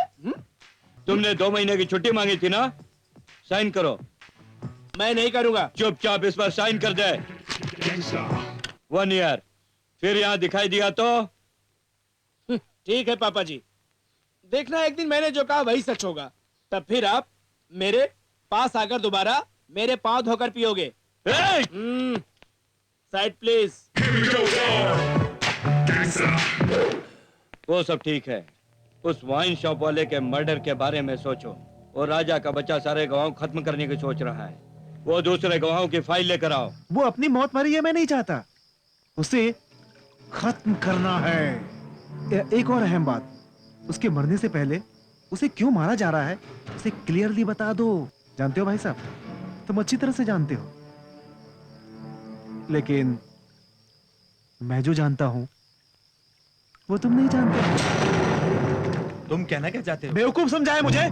तुमने 2 महीने की छुट्टी मांगी थी ना, साइन करो। मैं नहीं करूंगा। चुपचाप इस पर साइन कर दे। 1 ईयर। फिर यहाँ दिखाई दिया तो? ठीक है पापा जी, देखना एक दिन मैंने जो कहा वही सच होगा। तब फिर आप मेरे पास आकर दोबारा मेरे पांव धोकर पियोगे। Side please. वो सब ठीक है, उस वाइन शॉप वाले के मर्डर के बारे में सोचो। वो राजा का बच्चा सारे गवाहों खत्म करने की सोच रहा है। वो दूसरे गवाहों की फाइल लेकर आओ। वो अपनी मौत मरी है, मैं नहीं चाहता। उसे खत्म करना है। एक और अहम बात, उसके मरने से पहले उसे क्यों मारा जा रहा है उसे क्लियरली बता दो। जानते हो भाई साहब, तुम अच्छी तरह से जानते हो, लेकिन मैं जो जानता हूं वो तुम नहीं जानते। तुम कहना क्या चाहते हो? बेवकूफ समझाए मुझे?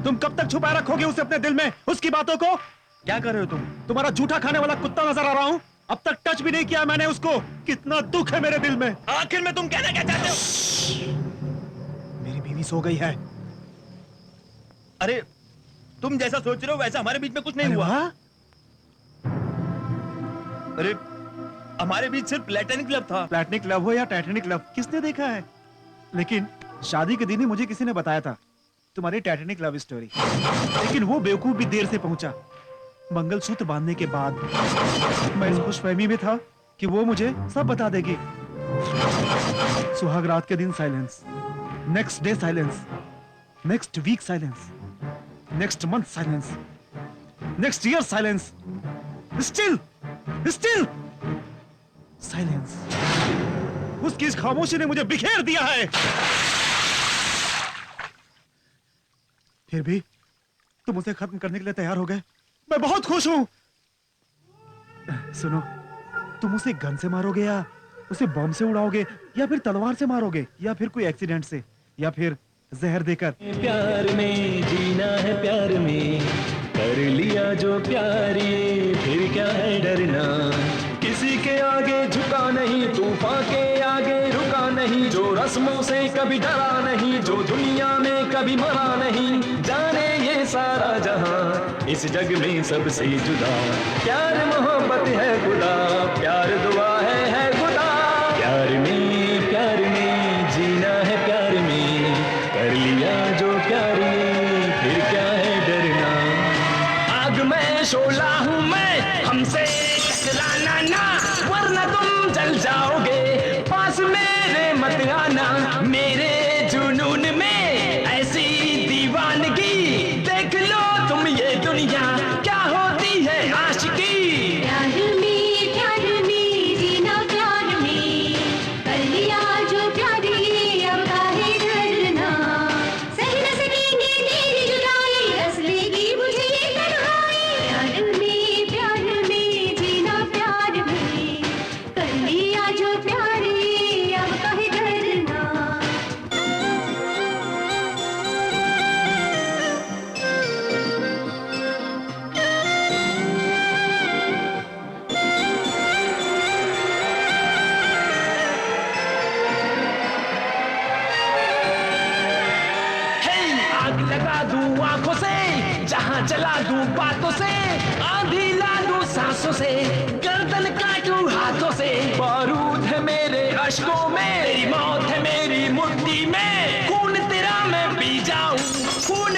तुम कब तक छुपाए रखोगे उसे अपने दिल में, उसकी बातों को? क्या कर रहे हो तुम? तुम्हारा जूठा खाने वाला कुत्ता नजर आ रहा हूं। अब तक टच भी नहीं किया मैंने उसको। कितना दुख है मेरे दिल में। आखिर में तुम कहना क्या चाहते हो? मेरी बीवी सो गई है। अरे तुम जैसा सोच रहे हो वैसा हमारे बीच में कुछ नहीं अरे हुआ। वाह! अरे हमारे बीच सिर्फ प्लेटनिक लव था। प्लैटनिक लव हो या टाइटैनिक लव, किसने देखा है? लेकिन शादी के दिन ही मुझे किसी ने बताया था तुम्हारी टाइटैनिक लव स्टोरी। लेकिन वो बेवकूफ भी देर से पहुंचा। मंगलसूत्र बांधने के बाद मैं इस खुशफहमी में था कि वो मुझे सब बता देगी। सुहाग रात के दिन silence, next day silence, next week silence, next month silence, next year silence, still silence. उसकी इस खामोशी ने मुझे बिखेर दिया है। फिर भी तुम उसे खत्म करने के लिए तैयार हो गए। मैं बहुत खुश हूं। सुनो, तुम उसे गन से मारोगे या उसे बम से उड़ाओगे या फिर तलवार से मारोगे या फिर कोई एक्सीडेंट से या फिर जहर देकर? प्यार में जीना है, प्यार में कर लिया जो प्यारी, फिर क्या है डरना। किसी के आगे झुका नहीं, तूफान के आगे रुका नहीं, जो रस्मों से कभी डरा नहीं, जो दुनिया में कभी मरा नहीं। जाने ये सारा जहां इस जग में सबसे जुदा, प्यार मोहब्बत है खुदा, प्यार दुआ है खुदा। प्यार में जीना है, प्यार में कर लिया जो प्यारी, फिर क्या है डरना। आग में शोला हूँ मैं, हमसे टकराना ना, वरना तुम जल जाओगे। पास मेरे मत आना, मेरे जुनून में ऐसी दीवानगी। देख लो तुम ये दुनिया क्या होती है आशिकी। प्यार में जीना, प्यार में कर लिया जो प्यारी, अब काहे डरना। सह न सकेंगे तेरी जुदाई, रस लेगी मुझे ये तन्हाई। प्यार में जीना, प्यार में कर लिया जो प्यारी, अब काहे डरना। हे, आग लगा दूं आंखों से, जहां जला दूं बातों से, आंधी ला दूं सांसों से, गर्दन काटूं हाथों से। बारूद है मेरे अश्कों में, तेरी मौत है मेरी मुट्ठी में। खून तेरा मैं पी जाऊं, खून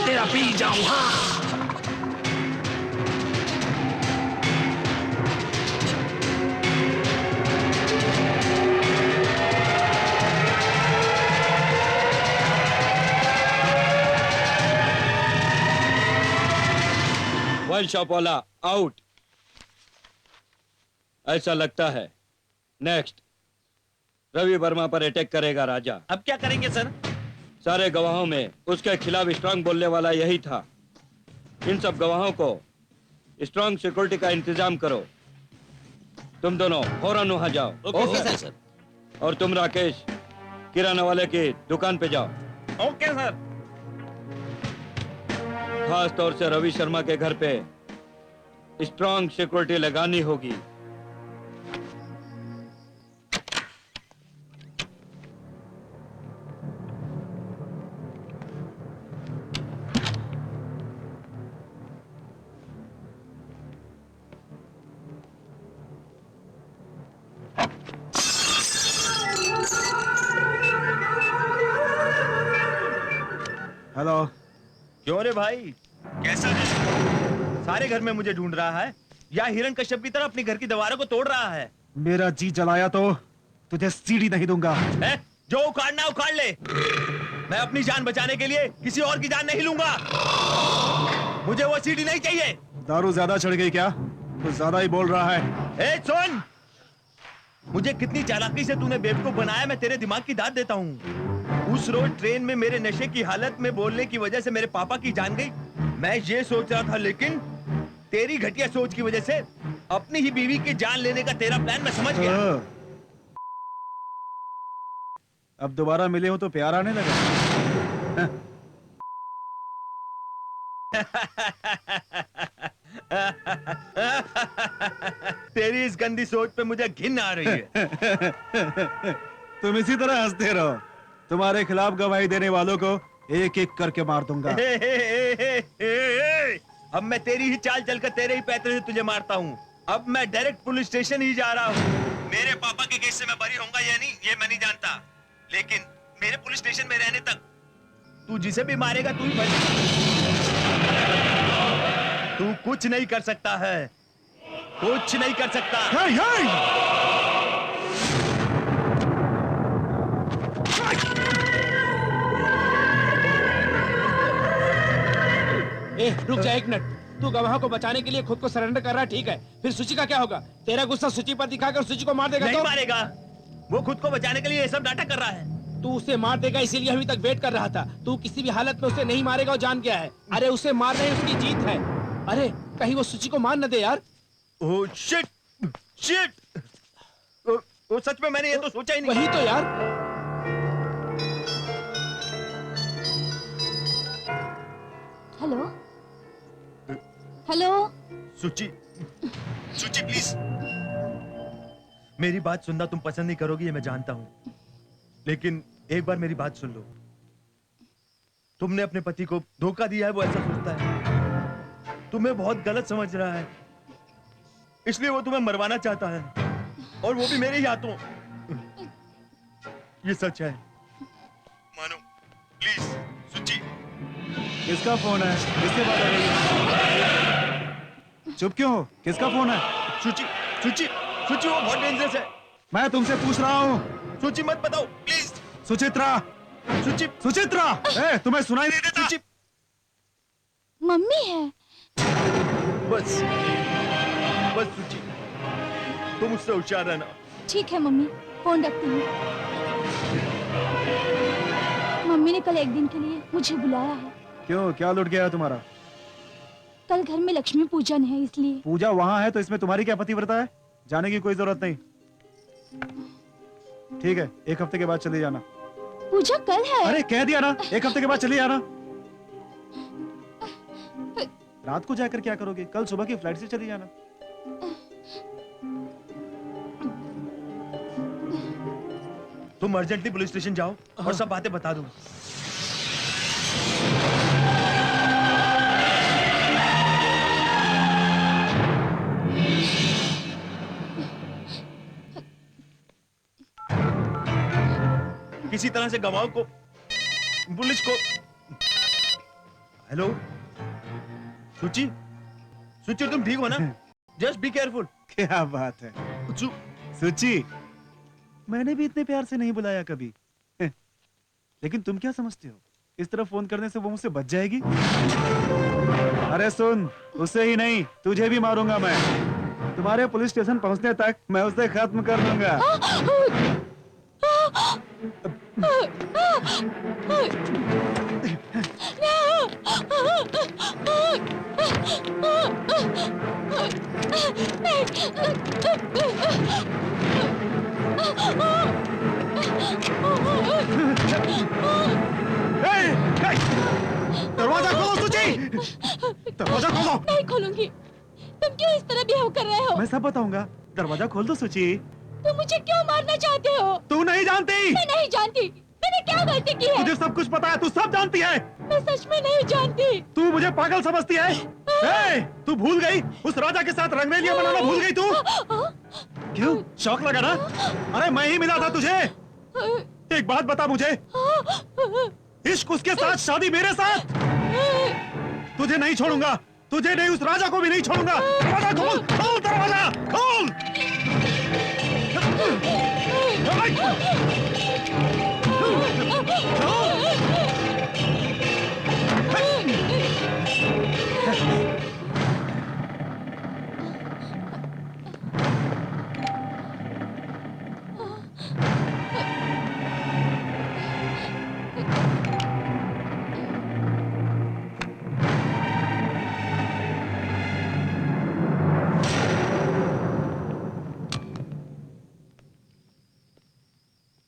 तेरा पी जाऊं। हाँ, वाइन शॉप वाला आउट। ऐसा लगता है नेक्स्ट रवि वर्मा पर अटैक करेगा राजा। अब क्या करेंगे सर? सारे गवाहों में उसके खिलाफ स्ट्रांग बोलने वाला यही था। इन सब गवाहों को स्ट्रांग सिक्योरिटी का इंतजाम करो। तुम दोनों फौरन वहां जाओ। Okay sir. और तुम राकेश किराना वाले की दुकान पे जाओ। Okay sir. खास तौर से रवि शर्मा के घर पे स्ट्रांग सिक्योरिटी लगानी होगी। अरे भाई कैसा है? सारे घर में मुझे ढूंढ रहा है या हिरण कश्यप की तरह अपनी घर की दीवारों को तोड़ रहा है? मेरा जी जलाया तो तुझे सीढ़ी नहीं दूंगा। है? जो उखाड़ना उखाड़ ले। मैं अपनी जान बचाने के लिए किसी और की जान नहीं लूंगा। मुझे वो सीढ़ी नहीं चाहिए। दारू ज्यादा चढ़ गई क्या? कुछ ज्यादा ही बोल रहा है। ए सुन, मुझे कितनी चालाकी से तूने बेवकूफ बनाया, मैं तेरे दिमाग की दाद देता हूँ। उस रोज ट्रेन में मेरे नशे की हालत में बोलने की वजह से मेरे पापा की जान गई। मैं ये सोच रहा था, लेकिन तेरी घटिया सोच की वजह से अपनी ही बीवी की जान लेने का तेरा प्लान मैं समझ गया। अब दोबारा मिले हो तो प्यार आने लगा। तेरी इस गंदी सोच पे मुझे घिन आ रही है। तुम इसी तरह हंसते रहो। तुम्हारे खिलाफ गवाही देने वालों को एक एक करके मार दूंगा। अब मैं तेरी ही चाल चलकर तेरे ही पैतरे से तुझे मारता हूँ। अब मैं डायरेक्ट पुलिस स्टेशन ही जा रहा हूँ। मेरे पापा के केस से मैं बरी होऊंगा या नहीं ये मैं नहीं जानता, लेकिन मेरे पुलिस स्टेशन में रहने तक तू जिसे भी मारेगा तू ही बच। तू कुछ नहीं कर सकता है, कुछ नहीं कर सकता। हाय हाय! ए, रुक जा एक मिनट। तू गवाह को बचाने के लिए खुद को सरेंडर कर रहा है, ठीक है। फिर सुची का क्या होगा? तेरा गुस्सा सुची पर दिखाकर सुची को मार देगा नहीं तो? मारेगा। वो खुद को बचाने के लिए ये सब नाटक कर रहा है। तू उसे मार देगा इसीलिए अभी तक वेट कर रहा था। तू किसी भी हालत में उसे नहीं मारेगा और जान गया है। अरे उसे मारना ही उसकी जीत है। अरे कहीं वो सुची को मार न दे यार। Oh shit shit. वो सच में मैंने ये तो सोचा ही नहीं। वही तो यार। Hello hello. सुची, सुची प्लीज। मेरी बात सुनना तुम पसंद नहीं करोगी ये मैं जानता हूं, लेकिन एक बार मेरी बात सुन लो। तुमने अपने पति को धोखा दिया है, वो ऐसा सोचता है। तुम्हें बहुत गलत समझ रहा है, इसलिए वो तुम्हें मरवाना चाहता है, और वो भी मेरे ही हाथों। ये सच है, मानो प्लीज। सुची, किसका फोन है? किससे बात हो रही है? चुप क्यों हो? किसका फोन है? सुची, सुची, सुची वो बहुत डेंजरस है। मैं तुमसे पूछ रहा हूँ। सुची मत बताओ प्लीज। सुचित्रा, सुची, सुचित्रा, तुम्हें सुनाई नहीं देता? सुची, मम्मी है। बस बस सुची, तुम मुझसे होशियार रहना। ठीक है मम्मी, फोन रखती हूँ। मम्मी ने कल एक दिन के लिए मुझे बुलाया है। क्यों, क्या लुट गया है तुम्हारा? कल घर में लक्ष्मी पूजन है इसलिए। पूजा वहाँ है तो इसमें तुम्हारी क्या पतिव्रता है? जाने की कोई जरूरत नहीं। ठीक है, एक हफ्ते के बाद चले जाना। पूजा कल है। अरे कह दिया ना, एक हफ्ते के बाद चले जाना। रात को जाकर क्या करोगे? कल सुबह की फ्लाइट से चली जाना। तुम अर्जेंटली पुलिस स्टेशन जाओ और सब बातें बता दो। किसी तरह से गवाह को, पुलिस को। हेलो सुची, सुची तुम ठीक हो ना? Just be careful. क्या बात है सुची, मैंने भी इतने प्यार से नहीं बुलाया कभी। लेकिन तुम क्या समझते हो, इस तरह फोन करने से वो मुझसे बच जाएगी? अरे सुन, उसे ही नहीं तुझे भी मारूंगा मैं। तुम्हारे पुलिस स्टेशन पहुंचने तक मैं उसे खत्म कर दूंगा। दरवाजा खोलो सुची, दरवाजा खोलो। नहीं खोलूंगी। तुम क्यों इस तरह बिहेव कर रहे हो? मैं सब बताऊंगा, दरवाजा खोल दो सुची। तुम मुझे क्यों मारना चाहते हो? तू नहीं जानती। मैं नहीं जानती। मैंने क्या गलती की है? तुझे सब कुछ पता है, तू सब जानती है। मैं सच में नहीं जानती। तू मुझे पागल समझती है? तू भूल गई? उस राजा के साथ रंगरेलियां बनाना भूल गई तू? क्यों, शौक लगा ना? अरे मैं ही मिला था तुझे। एक बात बता मुझे, इश्क उसके साथ, शादी मेरे साथ। तुझे नहीं छोड़ूंगा, तुझे नहीं, उस राजा को भी नहीं छोड़ूंगा। दरवाजा खोल, खोल दरवाजा, खोल।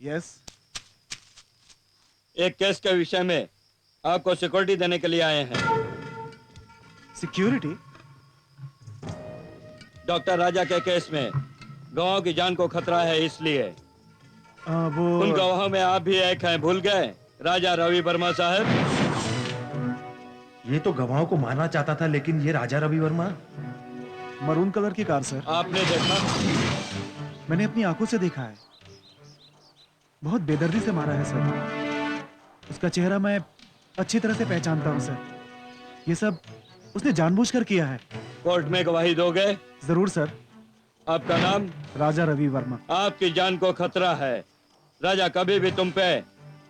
यस, एक केस के विषय में आपको सिक्योरिटी देने के लिए आए हैं। सिक्योरिटी? डॉक्टर राजा के केस में गवाहों की जान को खतरा है, इसलिए वो उन गवाहों में आप भी एक हैं, भूल गए? राजा रवि वर्मा साहब। ये तो गवाहों को मारना चाहता था, लेकिन ये राजा रवि वर्मा। मरून कलर की कार सर, आपने देखा? मैंने अपनी आंखों से देखा है। बहुत बेदर्दी से मारा है सर। उसका चेहरा मैं अच्छी तरह से पहचानता हूँ सर। ये सब उसने जानबूझकर किया है। कोर्ट में गवाही दोगे? जरूर सर। आपका नाम? राजा रवि वर्मा। आपकी जान को खतरा है, राजा कभी भी तुम पे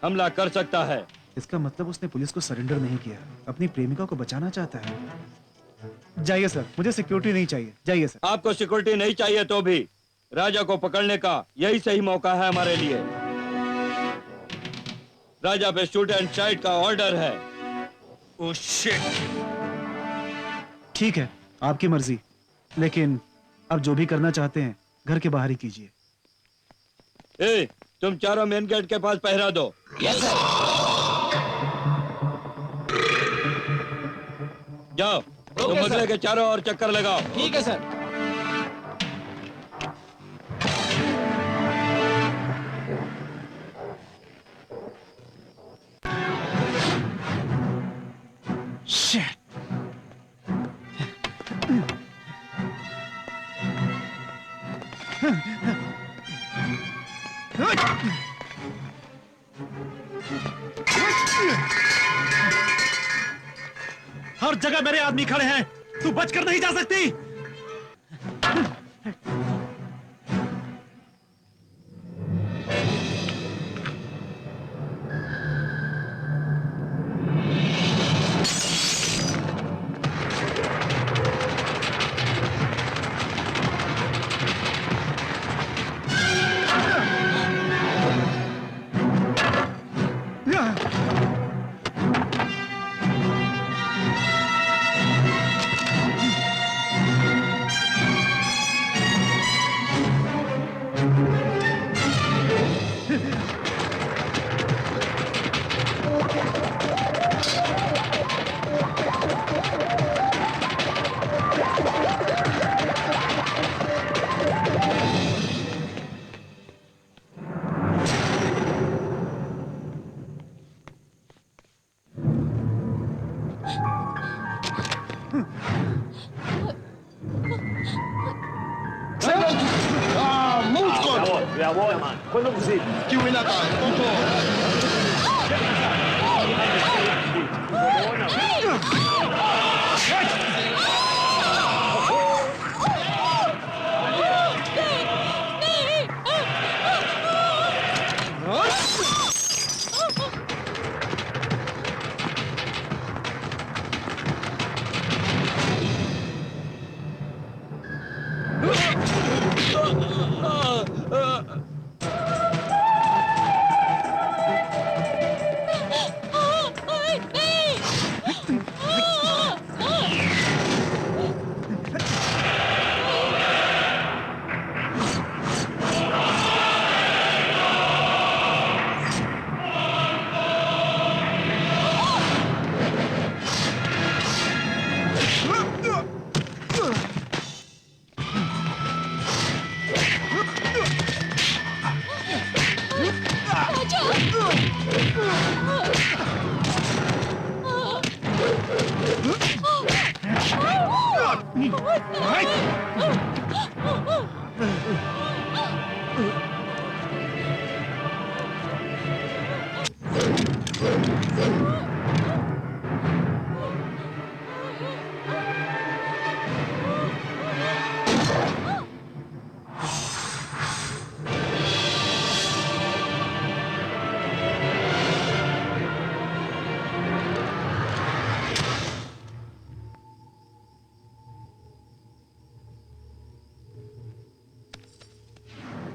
हमला कर सकता है। इसका मतलब उसने पुलिस को सरेंडर नहीं किया, अपनी प्रेमिका को बचाना चाहता है। जाइए सर, मुझे सिक्योरिटी नहीं चाहिए, जाइए सर। आपको सिक्योरिटी नहीं चाहिए तो भी राजा को पकड़ने का यही सही मौका है हमारे लिए। राजा पे शूट एंड साइड का ऑर्डर है। Oh shit. ठीक है, आपकी मर्जी, लेकिन अब जो भी करना चाहते हैं घर के बाहर ही कीजिए। ए, तुम चारों मेन गेट के पास पहरा दो। Yes sir. जाओ, तुम बंगले के चारों ओर चक्कर लगाओ। ठीक है सर। Shit. हर जगह मेरे आदमी खड़े हैं, तू बचकर नहीं जा सकती।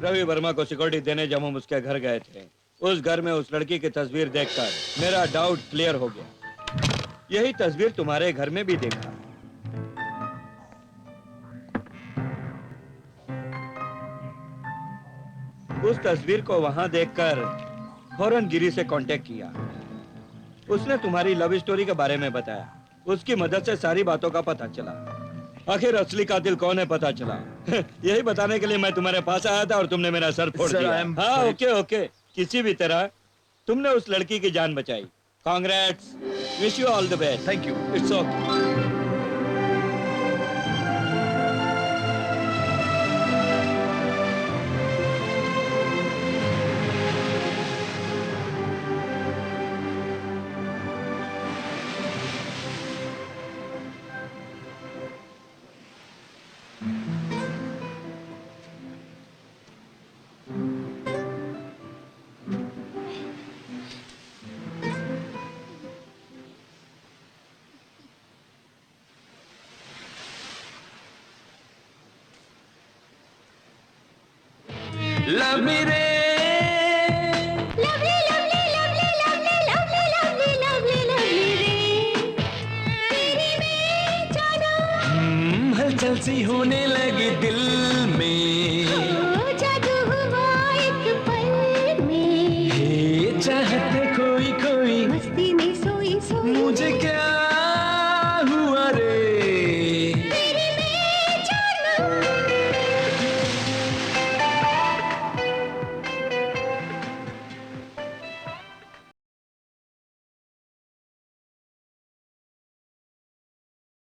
रवि वर्मा को सिक्योरिटी देने जब हम उसके घर गए थे, उस घर में उस लड़की की तस्वीर देखकर मेरा डाउट क्लियर हो गया। यही तस्वीर तुम्हारे घर में भी देखा। उस तस्वीर को वहां देखकर फौरन गिरी से कांटेक्ट किया। उसने तुम्हारी लव स्टोरी के बारे में बताया। उसकी मदद से सारी बातों का पता चला। आखिर असली कातिल कौन है पता चला। यही बताने के लिए मैं तुम्हारे पास आया था और तुमने मेरा सर फोड़ दिया। हाँ, ओके ओके, किसी भी तरह तुमने उस लड़की की जान बचाई। Congrats, wish you all the best. Thank you. It's okay. Love me रे, lovely lovely lovely lovely lovely lovely lovely lovely रे, तेरी मैं जाना। हलचल सी होने लगी दिल